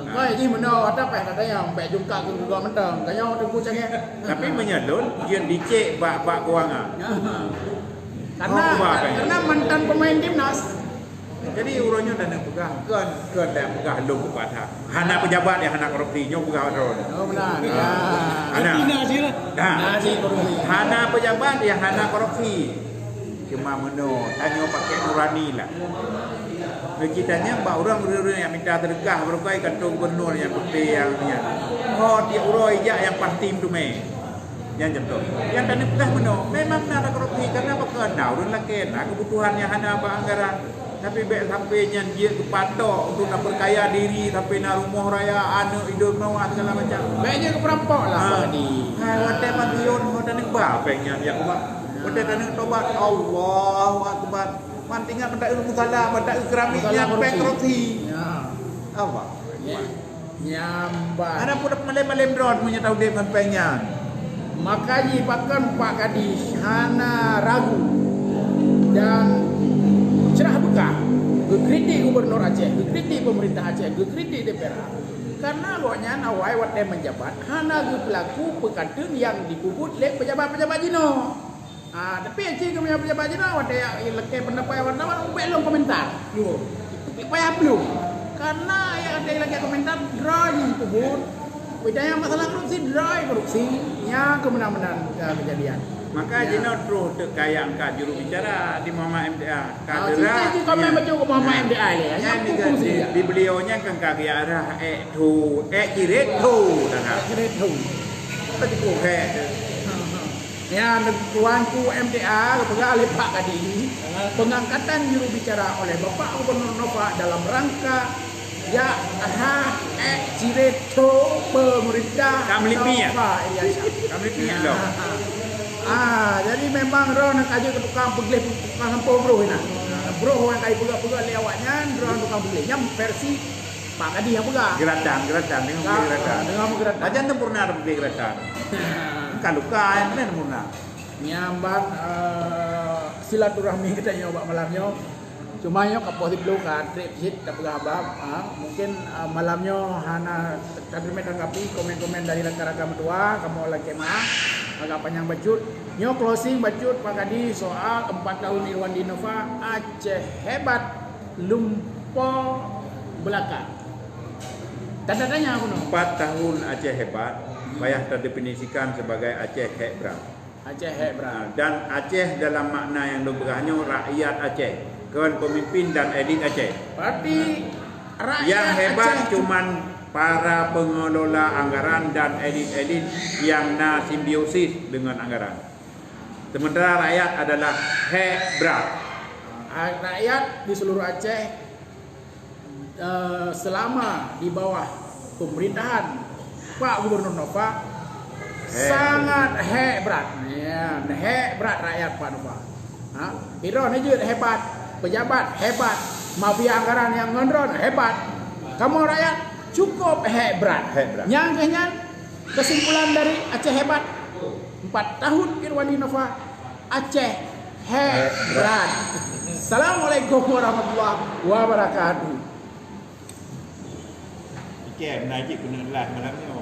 Kau ini mana ada apa kata yang baik jungka ke juga mentang. Kaya tunggu cakap. Tapi menyalun dia dicek bak kewangan. Karena mantan pemain timnas. Jadi uronyo dan yang pegang kan dan pegang lu kepada hana pejabat yang hana korupsi nyo pegang ron. Oh benar. Hana. Nasi korupsi. Hana pejabat yang hana korupsi. Cuma meno tanya pakai nurani lah. Kita mbak orang yang minta sedekah berkai kantor gubernur yang putih yang ni. Oh dia uroi je yang pasti tu me. Yang contoh. Yang tadi pedah meno memang ada korupsi karena apa kena urun laken kebutuhannya hana apa anggaran. Tapi baik sampainya dia kepatok untuk nak berkaya diri sampai nak rumah raya anak hidup mewah segala macam. Baiknya ke perampok lah tadi. Wadah magion wadah nek ba pengnya yang buat. Wadah nek tobat Allahu akbar. Mantingan mendak ilmu salah, mendak keramiknya peng korupsi. Ya. Apa? Nyambat. Ada pun malem-malem drone punya tahu dia pengnya. Makanya bahkan Pak Kadis hana ragu dan cerah buka gekritik gubernur Aceh, gekritik pemerintah Aceh, gekritik DPR. Karena awaknya nawai wadai menjabat hana pelaku pekatun yang dikubut oleh pejabat-pejabat Jino. Tapi Aceh punya pejabat Jino wadai lekai pendapat wartawan belum komentar. Itu payah belum. Karena yang ada lagi komentar dry dikubut. Bedanya masalah korupsi dry korupsi yang kemenangan kejadian. Maka Jino terus terkaya angkat juru bicara di Muhammad MDA. Kadera. Kita komen baca ke Muhammad MDA ya. Di beliaunya kan kaki arah jiret tu dah. Jiret tu. Tadi ku he. Ya, tuanku MDA kepada oleh Pak Kadin pengangkatan juru bicara oleh Bapak Gubernur Nova dalam rangka ya jiret tu pemerintah. Kamlipi ya. Kamlipi ya. Jadi memang ro nak kaji ke tukang pegelih tukang sampul bro ina. Bro yang kai pegak-pegak li awaknya ro tukang pegelihnya versi Pak Kadi yang pegak. Geratan dengan geratan. Dengan geratan. Aja tempurna ada geratan. Kan luka yang mana tempurna. Nyambat silaturahmi kita nyoba malamnya. Cuma yo kapos dulu kan trip hit tak berabab. Mungkin malamnya hana terima tanggapi komen-komen dari rakan-rakan tua kamu lagi mah agak panjang bacut. Nyo closing bacut Pak Kadi soal 4 tahun Irwan Dinova Aceh hebat lumpo belaka. Tanda-tanya aku no. 4 tahun Aceh hebat, payah terdefinisikan sebagai Aceh hebat. Aceh hebat. Dan Aceh dalam makna yang lebihnya rakyat Aceh, kawan pemimpin dan elit Aceh. Berarti rakyat Yang hebat Aceh cuman para pengelola anggaran dan elit-elit yang simbiosis dengan anggaran. Sementara rakyat adalah hebat. Rakyat di seluruh Aceh selama di bawah pemerintahan Pak Gubernur Nova sangat hebat. Ya, hebat rakyat Pak Nova. Iron aja hebat, pejabat hebat, mafia anggaran yang ngendron hebat. Kamu rakyat cukup hebat. Yang kesimpulan dari Aceh hebat 4 tahun Irwan Dinova Aceh hebat. Assalamualaikum warahmatullahi wabarakatuh. Ikan naik kena lah malamnya.